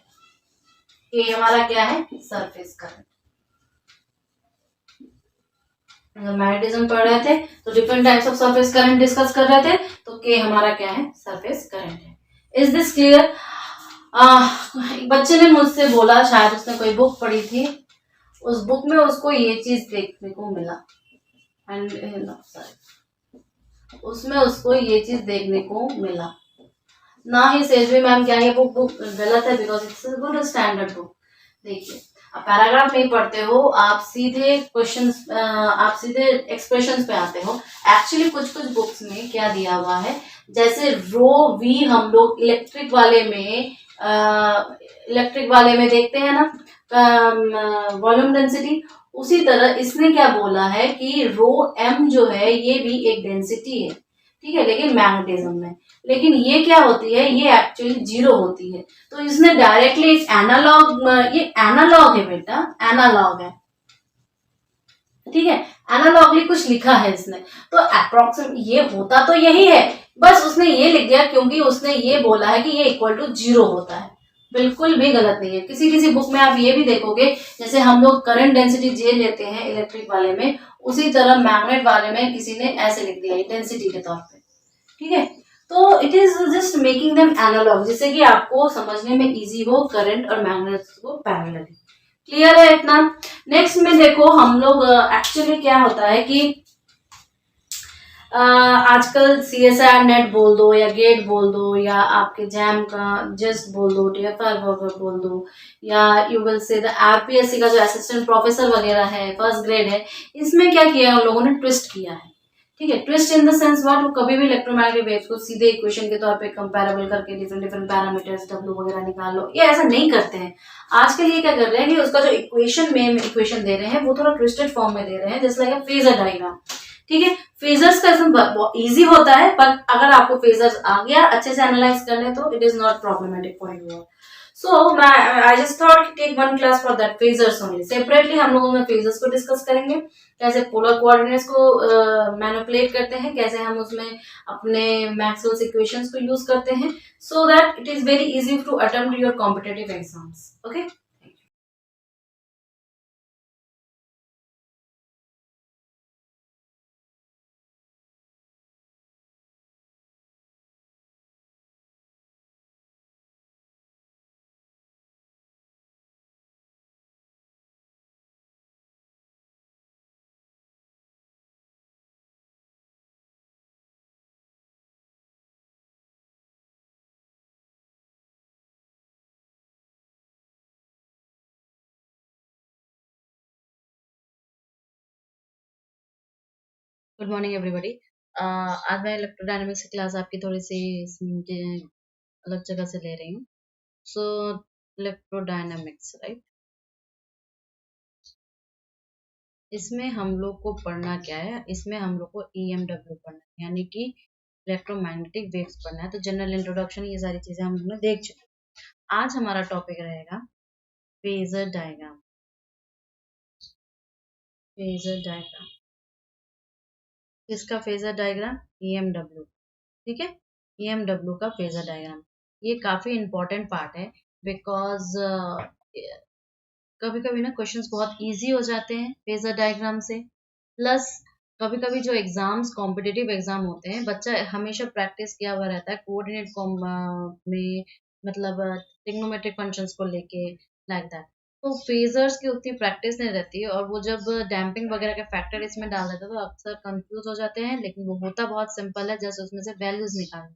K हमारा क्या है, सरफेस करंट। अगर मैग्नेटिज्म पढ़ रहे थे तो different types of surface current discuss कर रहे थे, तो के हमारा क्या है, सरफेस करंट है। Is this clear. एक बच्चे ने मुझसे बोला, शायद उसने कोई बुक पढ़ी थी, उस बुक में उसको ये चीज देखने को मिला, उसमें उसको ये चीज देखने को मिला ना ही सेजवी मैम क्या ये बुक गलत है, because it's good standard book. देखिए पैराग्राफ नहीं पढ़ते हो, आप सीधे क्वेश्चंस, आप सीधे एक्सप्रेशंस पे आते हो। एक्चुअली कुछ कुछ बुक्स में क्या दिया हुआ है, जैसे रो वी हम लोग इलेक्ट्रिक वाले में देखते हैं ना वॉल्यूम डेंसिटी, उसी तरह इसने क्या बोला है कि रो एम जो है ये भी एक डेंसिटी है, ठीक है, लेकिन मैग्नेटिज्म में, लेकिन ये क्या होती है, ये एक्चुअली जीरो होती है। तो इसने डायरेक्टली एक एनालॉग, ये एनालॉग है बेटा, एनालॉग है, ठीक है, एनालॉगली कुछ लिखा है इसने, तो अप्रोक्सीमेट ये होता तो यही है, बस उसने ये लिख दिया क्योंकि उसने ये बोला है कि ये इक्वल टू जीरो होता है। बिल्कुल भी गलत नहीं है। किसी किसी बुक में आप ये भी देखोगे, जैसे हम लोग करंट डेंसिटी जे लेते हैं इलेक्ट्रिक वाले में, उसी तरह मैग्नेट वाले में किसी ने ऐसे लिख दिया डेंसिटी के तौर पे, ठीक है। तो it is just making them analogue, जिससे कि आपको समझने में इजी हो करंट और मैग्नेट को पैरेलली। क्लियर है इतना? नेक्स्ट में देखो हम लोग एक्चुअली क्या होता है कि आजकल सी एस आई नेट बोल दो या गेट बोल दो या आपके जैम का जस्ट बोल दो, टीएफआर बोल दो, या यू विल से द आरपीएससी का जो असिस्टेंट प्रोफेसर वगैरह है, फर्स्ट ग्रेड है, इसमें क्या किया है उन लोगों ने, ट्विस्ट किया है, ठीक है। Twist in the sense what, वो कभी भी इलेक्ट्रोमैग्नेटिक वेव्स को सीधे इक्वेशन के तौर पे कंपैरेबल करके डिफरेंट डिफरेंट पैरामीटर्स डब्ल्यू वगैरह निकाल लो, ये ऐसा नहीं करते हैं। आजकल ये क्या कर रहे हैं कि उसका जो इक्वेशन में इक्वेशन दे रहे हैं वो थोड़ा ट्विस्टेड फॉर्म में दे रहे हैं, जैसे लाइक फेजर डायग्राम, ठीक है। फेजर्स का इसमें इजी होता है, पर अगर आपको फेजर्स आ गया अच्छे से एनालाइज करने तो it is not problematic for you. So I just thought take one class for that phasors only. Separately हम लोगों में फेजर्स को डिस्कस करेंगे, कैसे पोलर कोऑर्डिनेट्स को मैनिपुलेट करते हैं, कैसे हम उसमें अपने मैक्सवेल्स इक्वेशंस को यूज करते हैं, so that it is very easy to attempt your competitive exams. Okay, good morning everybody. आज मैं इलेक्ट्रोडायनेमिक्स की क्लास आपकी थोड़ी सी अलग जगह से ले रही हूँ। सो इलेक्ट्रोडायनेमिक्स, राइट, इसमें हम लोग को पढ़ना क्या है, इसमें हम लोग को EMW पढ़ना है, यानी कि इलेक्ट्रोमैग्नेटिक वेव्स पढ़ना है। तो जनरल इंट्रोडक्शन ये सारी चीजें हम लोग ने देख चुके हैं। आज हमारा टॉपिक रहेगा फेजर डायग्राम। फेजर डायग्राम किसका फेजर डायग्राम? EMW, ठीक है, EMW का फेजर डायग्राम। ये काफी इंपॉर्टेंट पार्ट है, बिकॉज कभी कभी ना क्वेश्चंस बहुत इजी हो जाते हैं फेजर डायग्राम से। प्लस कभी कभी जो एग्जाम्स कॉम्पिटिटिव एग्जाम होते हैं, बच्चा हमेशा प्रैक्टिस किया हुआ रहता है कोऑर्डिनेट में, मतलब ट्रिग्नोमेट्रिक फंक्शंस को लेके, लाइक दैट। तो फेजर्स की उतनी प्रैक्टिस नहीं रहती है, और वो जब डैम्पिंग वगैरह के फैक्टर इसमें डाल देते हैं तो अक्सर कंफ्यूज हो जाते हैं, लेकिन वो होता बहुत सिंपल है, जैसे उसमें से वैल्यूज निकालना,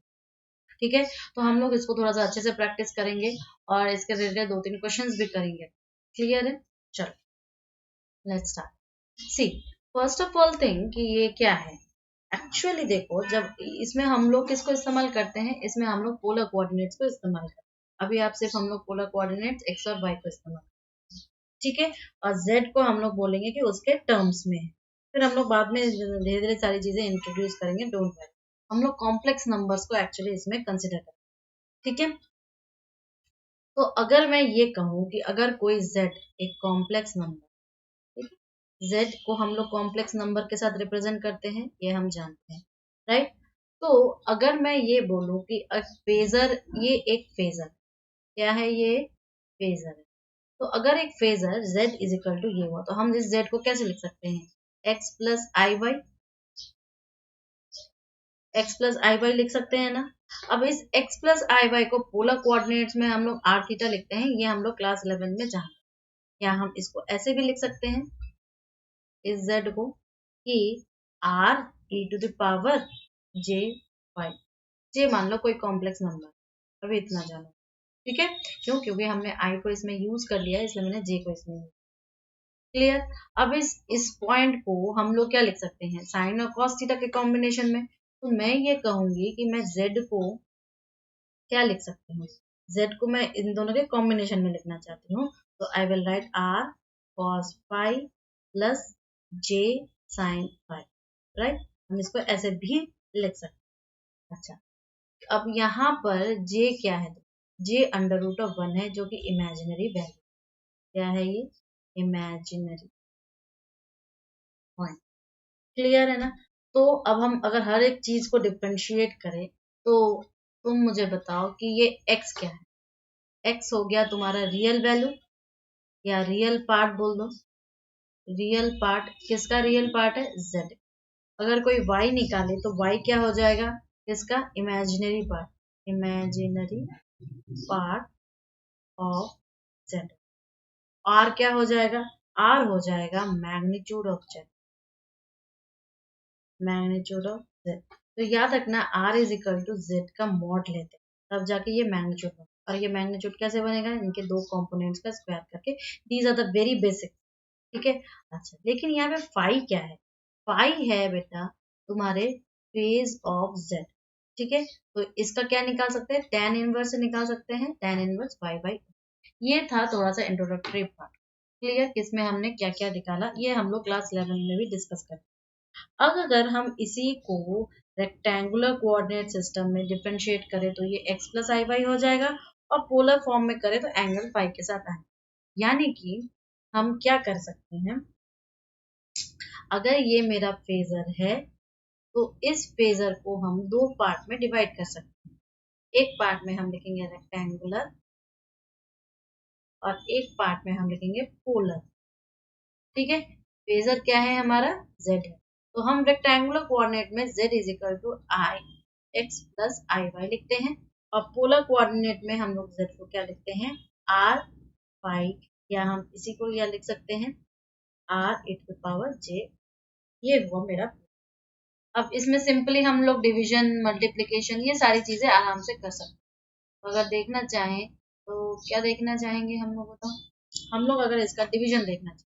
ठीक है। तो हम लोग इसको थोड़ा सा अच्छे से प्रैक्टिस करेंगे और इसके रिलेटेड दो तीन क्वेश्चंस भी करेंगे। क्लियर है? चलो let's start. See, first of all thing कि ये क्या है। एक्चुअली देखो, जब इसमें हम लोग किसको इस्तेमाल करते हैं, इसमें हम लोग पोलर कोऑर्डिनेट्स को इस्तेमाल करते हैं। अभी आप सिर्फ हम लोग पोलर कोऑर्डिनेट्स एक्स और वाई को इस्तेमाल करते हैं, ठीक है। और जेड को हम लोग बोलेंगे कि उसके टर्म्स में है। फिर हम लोग बाद में धीरे धीरे सारी चीजें इंट्रोड्यूस करेंगे, डोंट वरी। हम लोग कॉम्प्लेक्स नंबर्स को एक्चुअली इसमें कंसिडर करें, ठीक है। तो अगर मैं ये कहूँ कि अगर कोई z एक कॉम्प्लेक्स नंबर, ठीक है, z को हम लोग कॉम्प्लेक्स नंबर के साथ रिप्रेजेंट करते हैं, ये हम जानते हैं, राइट। तो अगर मैं ये बोलूं कि फेजर, ये एक फेजर, क्या है ये? फेजर है। तो अगर एक phasor z is equal to ये हुआ, तो हम इस z को कैसे लिख सकते हैं? x plus i Y, x plus i Y लिख सकते हैं ना। अब इस x प्लस आई वाई को पोलर कोऑर्डिनेट्स में हम लोग r थीटा लिखते हैं, ये हम लोग क्लास 11 में जानते हैं। या हम इसको ऐसे भी लिख सकते हैं इस z को कि r e to the power j Y, J मान लो कोई कॉम्प्लेक्स नंबर, अभी इतना जानो, ठीक है, क्यों? क्योंकि हमने आई को इसमें यूज कर लिया है, इसलिए मैंने जे को इसमें यूज। क्लियर? अब इस पॉइंट को हम लोग क्या लिख सकते हैं, साइन और कॉस थीटा के कॉम्बिनेशन में। तो मैं ये कहूंगी कि मैं जेड को क्या लिख सकती हूँ, जेड को मैं इन दोनों के कॉम्बिनेशन में लिखना चाहती हूँ। तो I will write r cos phi plus j sin phi, right? हम इसको ऐसे भी लिख सकते हैं। अच्छा, अब यहाँ पर जे क्या है, जे अंडर रूट ऑफ 1 है, जो कि इमेजिनरी वैल्यू। क्या है ये? Imaginary point. क्लियर है ना? तो अब हम अगर हर एक चीज को डिफ्रेंशिएट करें, तो तुम मुझे बताओ कि ये x क्या है। x हो गया तुम्हारा रियल वैल्यू या रियल पार्ट बोल दो। रियल पार्ट किसका रियल पार्ट है? z। अगर कोई y निकाले तो y क्या हो जाएगा? किसका? Imaginary part, imaginary part of z। r क्या हो जाएगा? r हो जाएगा magnitude of z, magnitude of z। तो याद रखना r is equal to z का मॉड लेते हैं, तब जाके ये मैग्नीट्यूड बनेगा। और ये मैग्नीट्यूड कैसे बनेगा? इनके दो कंपोनेंट्स का स्क्वायर करके। These are the very basic. ठीक है। अच्छा, लेकिन यहाँ पे फाई क्या है? फाई है बेटा तुम्हारे फेज ऑफ z। ठीक है, तो इसका क्या निकाल सकते हैं? tan इनवर्स से निकाल सकते हैं, tan इनवर्स y बाई। ये था थोड़ा सा इंट्रोडक्टरी पार्ट। क्लियर? किसमें हमने क्या क्या निकाला, ये हम लोग क्लास 11 में भी डिस्कस करें। अब अगर हम इसी को रेक्टेंगुलर कोऑर्डिनेट सिस्टम में डिफरेंशिएट करें तो ये x प्लस आई वाई हो जाएगा, और पोलर फॉर्म में करें तो एंगल फाई के साथ आएगा। यानी कि हम क्या कर सकते हैं, अगर ये मेरा फेजर है तो इस फेजर को हम दो पार्ट में डिवाइड कर सकते हैं। एक पार्ट में हम लिखेंगे रेक्टेंगुलर और एक पार्ट में हम लिखेंगे पोलर। ठीक है, फेजर क्या है हमारा? z है। तो हम रेक्टेंगुलर कोऑर्डिनेट में z is equal to i x plus i y लिखते हैं, और पोलर कोऑर्डिनेट में हम लोग z को क्या लिखते हैं? r फाई, या हम इसी को या लिख सकते हैं r e to power j। ये हुआ मेरा। अब इसमें सिंपली हम लोग डिवीजन, मल्टीप्लिकेशन, ये सारी चीजें आराम से कर सकते हैं। अगर देखना चाहें तो क्या देखना चाहेंगे हम लोग, बताओ। हम लोग अगर इसका डिवीजन देखना चाहें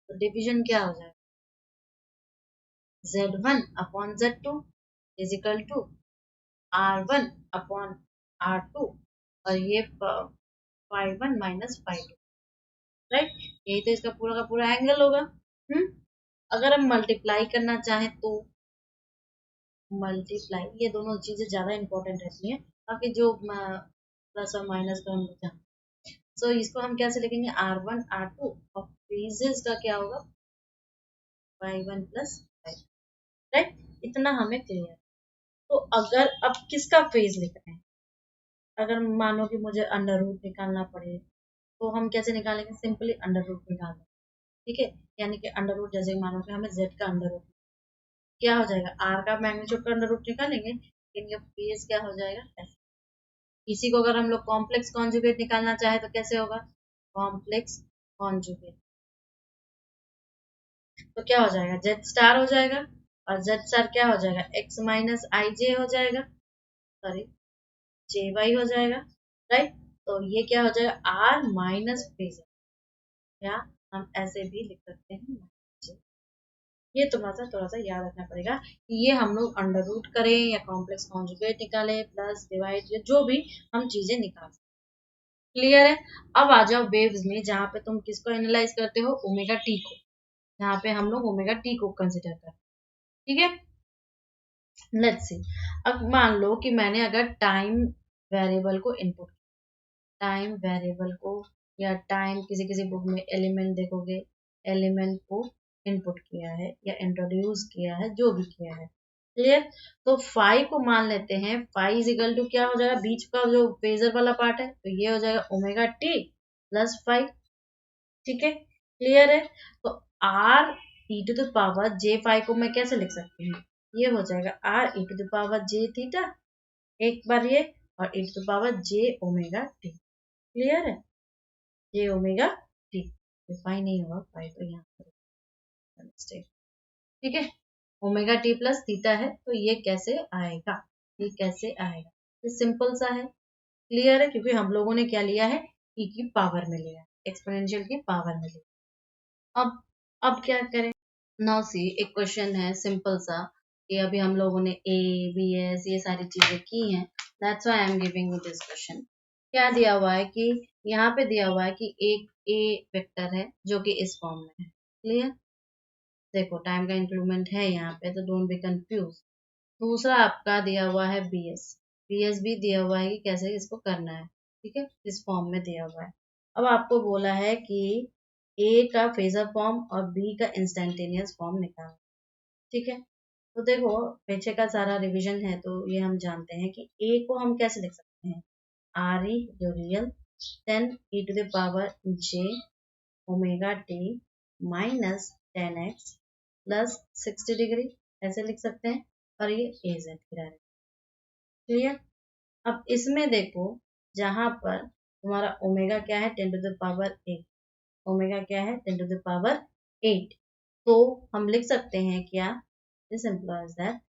तो डिवीजन क्या हो जाएगा? z1 upon z2 is equal to r1 upon r2, और ये phi one minus phi two, right? यही तो इसका पूरा का पूरा एंगल होगा। अगर हम मल्टीप्लाई करना चाहें तो मल्टीप्लाई, ये दोनों चीजें ज्यादा इंपॉर्टेंट रहती हैं, बाकी जो प्लस और माइनस का हम जानते। सो इसको हम कैसे लिखेंगे? r1 r2, और फेजेस का क्या होगा? Phi one plus phi, right? इतना हमें क्लियर। तो अगर अब किसका फेज लिख रहे हैं, अगर मानो कि मुझे अंडर रूट निकालना पड़े, तो हम कैसे निकालेंगे? सिंपली अंडर रूट निकाल दें। ठीक है, यानी कि अंडर रूट, जैसे मानो कि हमें z का अंडर रूट, क्या हो जाएगा? r का मैग्नीट्यूड का अंडर रूट निकालेंगे, लेकिन ये फेज क्या हो जाएगा? ऐसे। इसी को अगर हम लोग कॉम्प्लेक्स कॉन्जुगेट निकालना चाहे तो कैसे होगा? कॉम्प्लेक्स कॉन्जुगेट, तो क्या हो जाएगा? z स्टार हो जाएगा, और z स्टार क्या हो जाएगा? x माइनस आई जे हो जाएगा, सॉरी जे वाई हो जाएगा, राइट? तो ये क्या हो जाएगा? r माइनस फेजर, या हम ऐसे भी लिख सकते हैं J। ये थोड़ा सा याद रखना पड़ेगा कि ये हम लोग अंडर रूट करें या कॉम्प्लेक्स कॉन्जुगेट निकालें, प्लस डिवाइड, या जो भी हम चीजें निकाल सकते। क्लियर है? अब आ जाओ वेव्स में, जहाँ पे तुम किसको एनालाइज करते हो? ओमेगा टी को। यहाँ पे हम लोग ओमेगा टी को कंसिडर करते हैं। ठीक है, लेट्स सी। अब मान लो कि मैंने अगर टाइम वेरिएबल को इनपुट, टाइम वेरिएबल को, या टाइम किसी किसी बुक में एलिमेंट देखोगे, एलिमेंट को इनपुट किया है या इंट्रोड्यूस किया है, जो भी किया है। क्लियर? तो फाई को मान लेते हैं, फाई इज इक्वल टू क्या हो जाएगा? बीच का जो फेजर वाला पार्ट है, तो ये हो जाएगा ओमेगा टी प्लस फाई। ठीक है, क्लियर है? तो R E to the power J phi को मैं कैसे लिख सकती हूँ? ये हो जाएगा R E to the power J theta, एक बार ये, और E to the power J omega T. Clear है? जे ओमेगा टी, फाई नहीं होगा, फाई तो यहाँ पर। ठीक है, ओमेगा टी प्लस थीटा है, तो ये कैसे आएगा? ये कैसे आएगा? ये सिंपल सा है। क्लियर है, क्योंकि हम लोगों ने क्या लिया है, e की पावर में लिया है, एक्सपोनेंशियल की पावर में लिया। अब क्या करें, नाउ सी एक क्वेश्चन है सिंपल सा, कि अभी हम लोगों ने ए बी एस ये सारी चीजें की हैं, that's why I am giving you this question. क्या दिया हुआ है कि यहाँ पे दिया हुआ है कि एक ए वेक्टर है जो कि इस फॉर्म में है। क्लियर, देखो टाइम का इंक्रीमेंट है यहाँ पे, तो डोंट बी कंफ्यूज। दूसरा आपका दिया हुआ है बी एस भी दिया हुआ है कि कैसे इसको करना है, ठीक है, इस फॉर्म में दिया हुआ है। अब आपको बोला है कि ए का फेजर फॉर्म और बी का इंस्टेंटेनियस फॉर्म निकालना, ठीक है। तो देखो पीछे का सारा रिवीजन है, तो ये हम जानते हैं कि ए को हम कैसे लिख सकते हैं, आर ई जो real 10e⁻ j omega T minus 10x plus 60 degree, ऐसे लिख सकते हैं, और ये ए जेड की डायरेक्शन। क्लियर, अब इसमें देखो जहां पर तुम्हारा ओमेगा क्या है 10⁸ 8, ओमेगा क्या है 10⁸8, तो हम लिख सकते हैं क्या, दिस इम्प्लाइज दैट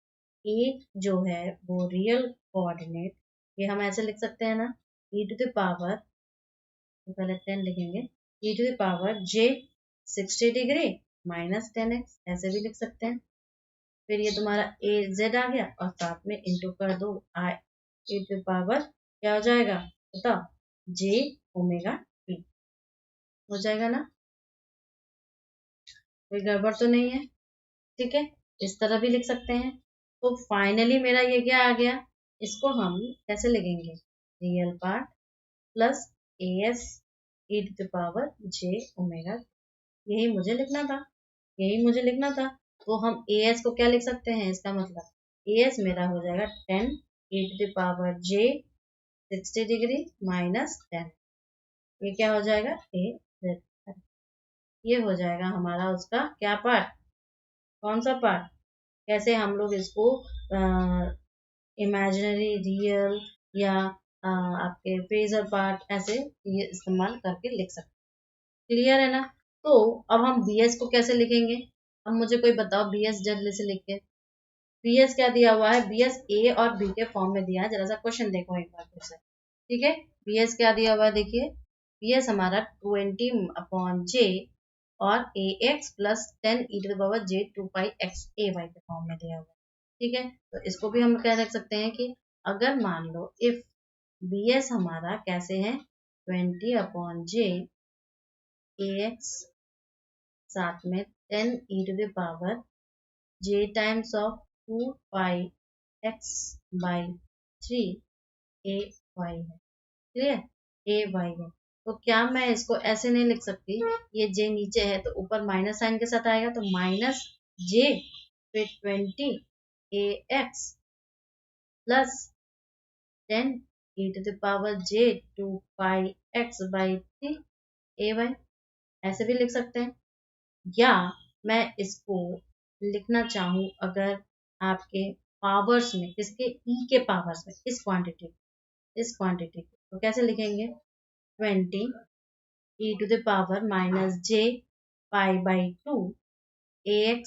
ए जो है वो रियल कोऑर्डिनेट, ये हम ऐसे लिख सकते हैं ना, e टू द पावर, तो पहले 10 लिखेंगे, e to the power j 60 degree minus 10x, ऐसे भी लिख सकते हैं। फिर ये तुम्हारा ए जेड आ गया, और साथ में इंटू कर दो आई e टू पावर, क्या हो जाएगा बताओ, j ओमेगा टी हो जाएगा ना, कोई गड़बड़ तो नहीं है, ठीक है, इस तरह भी लिख सकते हैं। तो फाइनली मेरा ये क्या आ गया, इसको हम कैसे लिखेंगे, real part plus A S e to the power j omega, यही मुझे लिखना था, यही मुझे लिखना था। तो हम ए एस को क्या लिख सकते हैं, इसका मतलब ए एस मेरा हो जाएगा 10 e to the power j 60 degree minus 10, ये क्या हो जाएगा ए जेड, ये हो जाएगा हमारा उसका क्या पार्ट, कौन सा पार्ट, कैसे हम लोग इसको इमेजिनरी रियल या आपके फेजर पार्ट ऐसे ये इस्तेमाल करके लिख सकते हैं। क्लियर है ना। तो अब हम बी एस को कैसे लिखेंगे, अब मुझे कोई बताओ बी एस जल्दी से लिख के, बी एस क्या दिया हुआ है, बी एस ए और बी के फॉर्म में दिया है, जरा सा क्वेश्चन देखो एक बार फिर से, ठीक है। बी एस क्या दिया हुआ है, देखिए बी एस हमारा 20/j और ए एक्स प्लस 10e⁻j 2πx ए वाई के फॉर्म में दिया हुआ है, ठीक है। तो इसको भी हम क्या रख सकते हैं कि अगर मान लो इफ बी एस हमारा कैसे है 20/j ए एक्स साथ में 10e⁻j times of 2πx/3 A Y है, क्लियर, ए वाई है। तो क्या मैं इसको ऐसे नहीं लिख सकती, ये जे नीचे है तो ऊपर माइनस साइन के साथ आएगा, तो माइनस जे फिर 20 ए x plus 10e⁻j 2πx/3 A Y, ऐसे भी लिख सकते हैं। या मैं इसको लिखना चाहूँ अगर आपके पावर्स में, किसके ई के पावर्स में, इस क्वांटिटी तो कैसे लिखेंगे, 20 e⁻ -j π/2 ax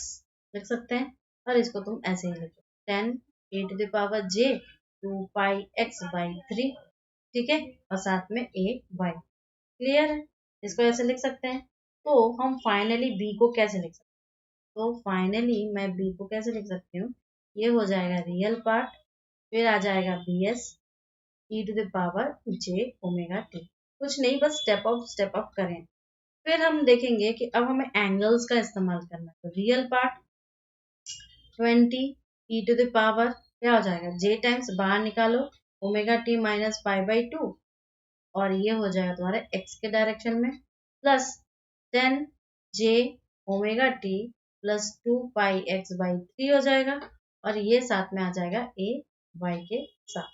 लिख सकते हैं, और इसको तुम ऐसे ही लिखो 10 e⁻j 2πx/3, ठीक है, और साथ में a y, क्लियर है, इसको ऐसे लिख सकते हैं। तो हम फाइनली बी को कैसे लिख सकते हैं, तो फाइनली मैं बी को कैसे लिख सकती हूँ, ये हो जाएगा रियल पार्ट, फिर आ जाएगा B S e⁻j omega T, कुछ नहीं बस स्टेप अप करें। फिर हम देखेंगे कि अब हमें एंगल्स का इस्तेमाल करना है, तो रियल पार्ट 20 e⁻ क्या हो जाएगा, j टाइम्स बाहर निकालो ओमेगा टी माइनस π/2, और ये हो जाएगा तुम्हारे x के डायरेक्शन में, plus 10 j omega T plus 2πx/3 हो जाएगा, और ये साथ में आ जाएगा a y के साथ,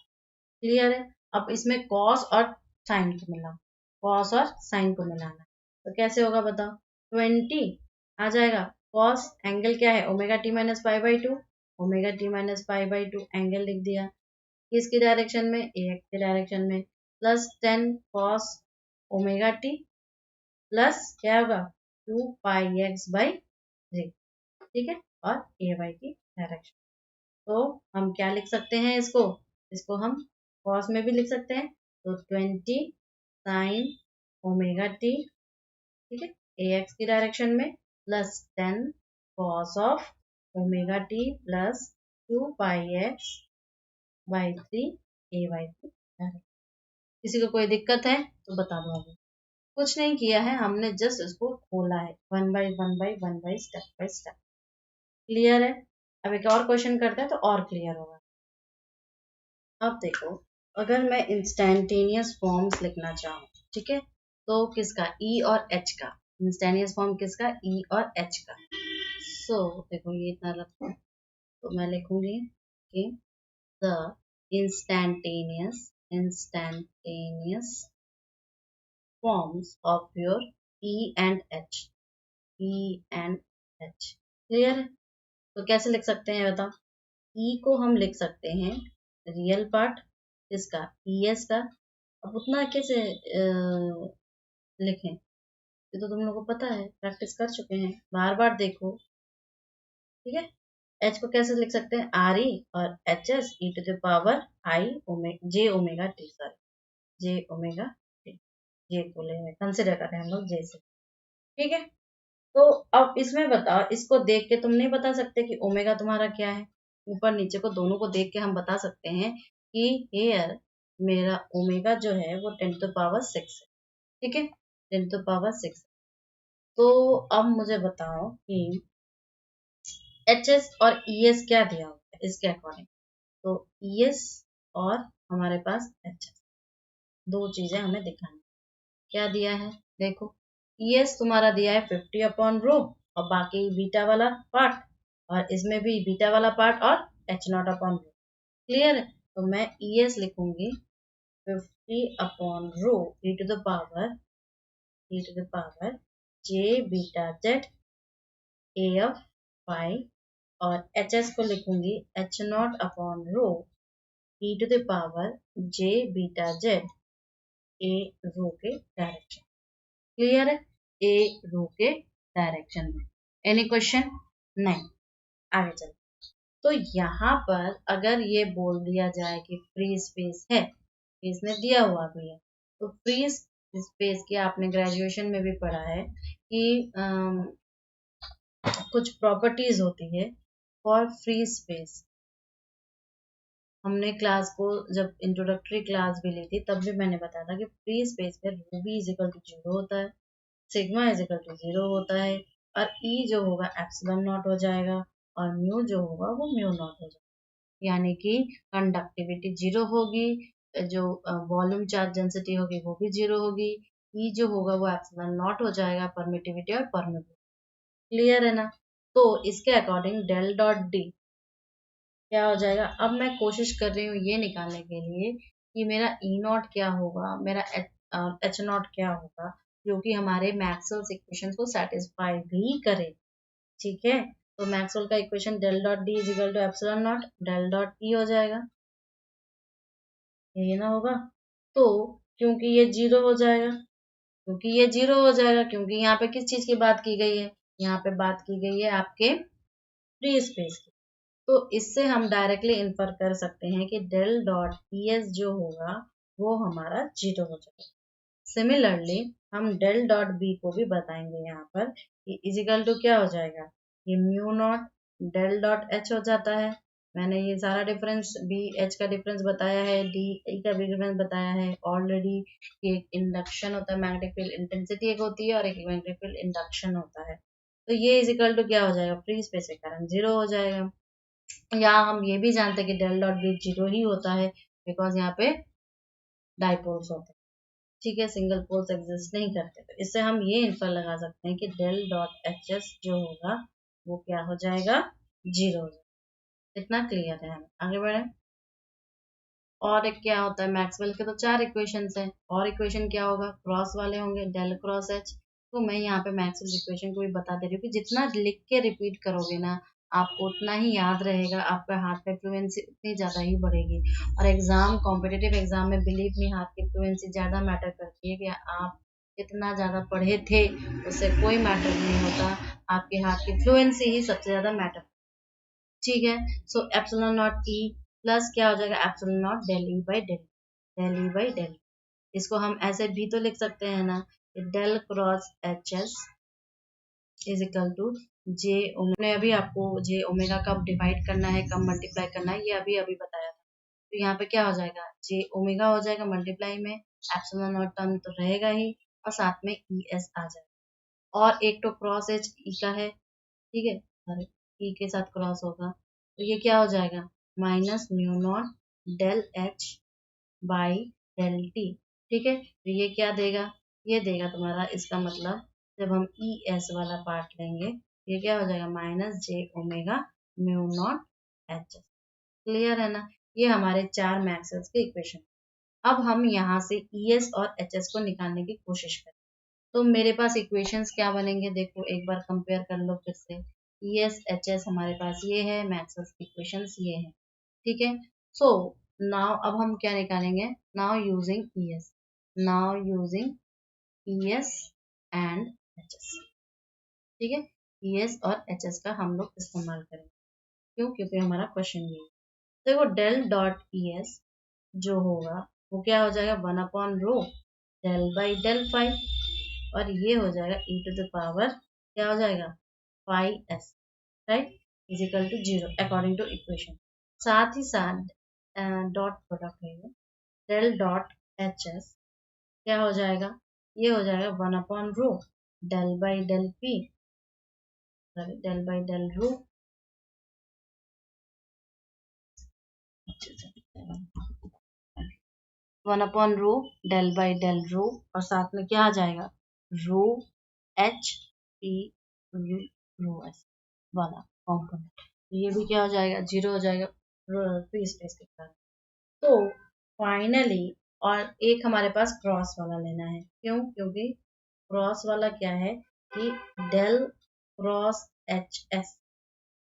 क्लियर है। अब इसमें कॉस और साइन को मिलाओ, कॉस और साइन को मिलाना, तो कैसे होगा बताओ, 20 आ जाएगा कॉस, एंगल क्या है omega T minus π/2, omega T minus π/2 angle लिख दिया, किसकी डायरेक्शन में, ए एक्स के डायरेक्शन में, plus 10 cos omega T plus क्या होगा 2πx/3, ठीक है, और ए वाई की डायरेक्शन। तो हम क्या लिख सकते हैं इसको, इसको हम कॉस में भी लिख सकते हैं, तो 20 साइन ओमेगा टी, ठीक है, AX की डायरेक्शन में, plus 10 cos of omega T plus 2 pi x by 3 AY3। किसी को कोई दिक्कत है तो बता दो। अभी कुछ नहीं किया है हमने, जस्ट इसको खोला है 1 by 1 by 1 by step by step. Clear है? अब एक और क्वेश्चन करते हैं तो और क्लियर होगा। अब देखो, अगर मैं इंस्टेंटेनियस फॉर्म्स लिखना चाहूँ, ठीक है, तो किसका, E और H का। इंस्टेंटेनियस फॉर्म किसका, E और H का। सो देखो ये इतना रखो, तो मैं लिखूंगी कि the instantaneous forms of your E and H। E and H clear है? तो कैसे लिख सकते हैं बताओ। E को हम लिख सकते हैं रियल पार्ट इसका, ES का। अब उतना कैसे लिखें, ये तो तुम लोगों को पता है, प्रैक्टिस कर चुके हैं, बार बार देखो, ठीक है। H को कैसे लिख सकते हैं, RE और HS e to the power I j omega t, sorry j omega t, जे को लेंगे, कंसिडर करें हम लोग जे से, ठीक है। तो अब इसमें बताओ, इसको देख के तुम नहीं बता सकते कि ओमेगा तुम्हारा क्या है। ऊपर नीचे को दोनों को देख के हम बता सकते हैं कि हेयर मेरा ओमेगा जो है वो 10 to power 6 है, ठीक है, 10 to power 6। तो अब मुझे बताओ कि HS और ES क्या दिया होगा इसके अकॉर्डिंग। तो ES और हमारे पास HS, दो चीजें हमें दिखानी। क्या दिया है देखो, ES तुम्हारा दिया है 50/रो और बाकी बीटा वाला पार्ट, और इसमें भी बीटा वाला पार्ट और H0/रो। क्लियर है? तो मैं ES लिखूंगी 50/रो e to the power j beta z AF phi, और HS को लिखूंगी H0/रो e to the power j beta z A रो के डायरेक्शन। क्लियर है? ए रो के डायरेक्शन में। Any question? नहीं। आगे चलते। तो यहाँ पर अगर ये बोल दिया जाए कि फ्री स्पेस है, इसने दिया हुआ भी है, तो फ्री स्पेस की आपने ग्रेजुएशन में भी पढ़ा है कि कुछ प्रॉपर्टीज होती है फॉर फ्री स्पेस। हमने क्लास को जब इंट्रोडक्टरी क्लास भी ली थी तब भी मैंने बताया था कि फ्री स्पेस में रो बी इज इक्वल टू 0 होता है, सिग्मा इज इक्वल टू 0 होता है, और ई जो होगा एप्सिलॉन नॉट हो जाएगा, और म्यू जो होगा वो म्यू नॉट हो जाएगा। यानी कि कंडक्टिविटी 0 होगी, जो वॉल्यूम चार्ज डेंसिटी होगी वो भी 0 होगी, ई जो होगा वो एप्सिलॉन नॉट हो जाएगा, परमिटिविटी और परमिटिविटी। क्लियर है ना? तो इसके अकॉर्डिंग डेल डॉट डी क्या हो जाएगा। अब मैं कोशिश कर रही हूँ ये निकालने के लिए कि मेरा ई नॉट क्या होगा, मेरा एच नॉट क्या होगा, जो कि हमारे मैक्सवेल्स इक्वेशन को सेटिस्फाई भी करे, ठीक है। तो मैक्सवेल का equation del dot D is equal to epsilon naught del dot E हो जाएगा, यही ना होगा। तो क्योंकि ये 0 हो जाएगा, क्योंकि यहाँ पे किस चीज की बात की गई है, यहाँ पे बात की गई है आपके फ्री स्पेस की। तो इससे हम डायरेक्टली इन्फर कर सकते हैं कि डेल डॉट ES जो होगा वो हमारा 0 हो जाएगा। सिमिलरली हम डेल डॉट बी को भी बताएंगे यहाँ पर कि इजिकल टू क्या हो जाएगा, ये mu naught del dot H हो जाता है। मैंने ये सारा डिफरेंस बी एच का डिफरेंस बताया है, डी ई का भी डिफरेंस बताया है ऑलरेडी। एक इंडक्शन होता है, मैग्नेटिक फील्ड इंटेंसिटी एक होती है और एक मैग्नेटिक फील्ड इंडक्शन होता है। तो ये इजिकल टू क्या हो जाएगा, फ्री स्पेस के कारण 0 हो जाएगा। यहाँ हम ये भी जानते हैं कि डेल डॉट बी 0 ही होता है, बिकॉज यहाँ पे डाइपोल्स होते हैं, ठीक है, सिंगल पोल्स एग्जिस्ट नहीं करते। तो इससे हम ये इन्फर लगा सकते हैं कि डेल डॉट एच एस जो होगा वो क्या हो जाएगा, 0 हो जाएगा। इतना क्लियर है? हम आगे बढ़े। और एक क्या होता है, मैक्सवेल के तो 4 इक्वेशंस हैं, और इक्वेशन क्या होगा, क्रॉस वाले होंगे, डेल क्रॉस एच। तो मैं यहाँ पे मैक्सवेल इक्वेशन को भी बता दे रही हूँ कि जितना लिख के रिपीट करोगे ना आपको उतना ही याद रहेगा, आपका हाथ पे फ्लुएंसी उतनी ज़्यादा ही बढ़ेगी। और एग्जाम, कॉम्पिटिटिव एग्जाम में बिलीव मी हाथ की फ्लुएंसी ज़्यादा मैटर करती है कि आप कितना ज़्यादा पढ़े थे, उससे कोई मैटर नहीं होता, आपके हाथ की फ्लुएंसी ही सबसे ज़्यादा मैटर, ठीक है। So epsilon naught E plus क्या हो जाएगा, epsilon naught del E by del, del E by del. इसको हम ऐसे भी तो लिख सकते हैं ना, del cross H S is equal to j omega. अभी आपको जे ओमेगा कब डिवाइड करना है, कब मल्टीप्लाई करना है, ये अभी अभी बताया था। तो यहाँ पे क्या हो जाएगा, जे ओमेगा हो जाएगा मल्टीप्लाई में, एप्सिलॉन नॉट टर्म तो रहेगा ही, और साथ में ई एस आ जाएगा, और एक तो क्रॉस एच ई का है, ठीक है, और ई के साथ क्रॉस होगा, तो ये क्या हो जाएगा, minus mu naught del H by del t, ठीक है। तो ये क्या देगा, ये देगा तुम्हारा, इसका मतलब जब हम ई एस वाला पार्ट लेंगे, ये क्या हो जाएगा, minus J omega mu naught H S. Clear है ना, ये हमारे 4 मैक्सवेल्स के इक्वेशन। अब हम यहाँ से ई एस और एच एस को निकालने की कोशिश करें, तो मेरे पास इक्वेशंस क्या बनेंगे, देखो एक बार कंपेयर कर लो फिर से। ई एस एच एस हमारे पास ये है, मैक्सवेल्स की इक्वेशंस ये है, ठीक है। सो नाउ अब हम क्या निकालेंगे, now using E S, now using E S and H S, ठीक है। ई एस और एच एस का हम लोग इस्तेमाल करेंगे, क्यों, क्योंकि हमारा क्वेश्चन ये है। देखो डेल डॉट ई एस जो होगा वो क्या हो जाएगा, 1/रो डेल बाई डेल फाइव, और ये हो जाएगा e टू द पावर क्या हो जाएगा, five S, right, is equal to 0 according to equation. साथ ही साथ डॉट प्रोडक्ट है ये, डेल डॉट एच एस क्या हो जाएगा, ये हो जाएगा 1/रो del by del P, del by del rho, 1/रो डेल बाई डेल रो, और साथ में क्या आ जाएगा, rho H P rho S वाला कॉम्पोनेंट, ये भी क्या हो जाएगा, 0 हो जाएगा फ्री स्पेस के कारण। तो फाइनली, और एक हमारे पास क्रॉस वाला लेना है, क्यों, क्योंकि क्रॉस वाला क्या है कि del cross H S,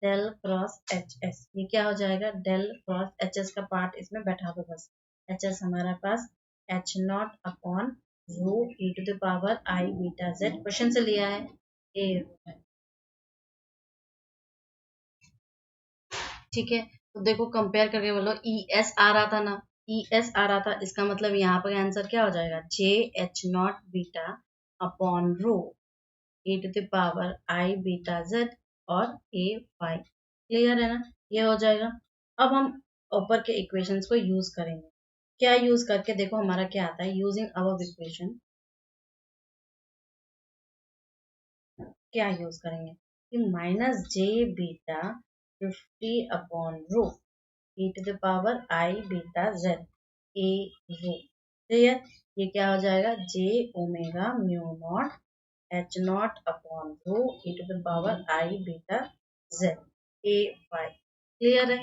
del cross H S, ये क्या हो जाएगा, डेल क्रॉस एच एस का पार्ट इसमें बैठा दो बस। एच एस हमारे पास H naught upon rho E to the power I beta Z, question से लिया है, ए रो है, ठीक है। तो देखो कंपेयर करके बोलो, ई एस आ रहा था ना, ई एस आ रहा था, इसका मतलब यहाँ पर आंसर क्या हो जाएगा, J H naught beta upon rho e to the power I beta Z और ए फाइव। क्लियर है ना, ये हो जाएगा। अब हम ऊपर के इक्वेशंस को यूज करेंगे, क्या यूज करके, देखो हमारा क्या आता है, यूजिंग अबव इक्वेशन क्या यूज करेंगे, कि माइनस जे बीटा 50/रो e to the power I beta Z A rho, clear. ये क्या हो जाएगा, J omega mu naught H naught upon rho E to the power I beta Z A five, clear है।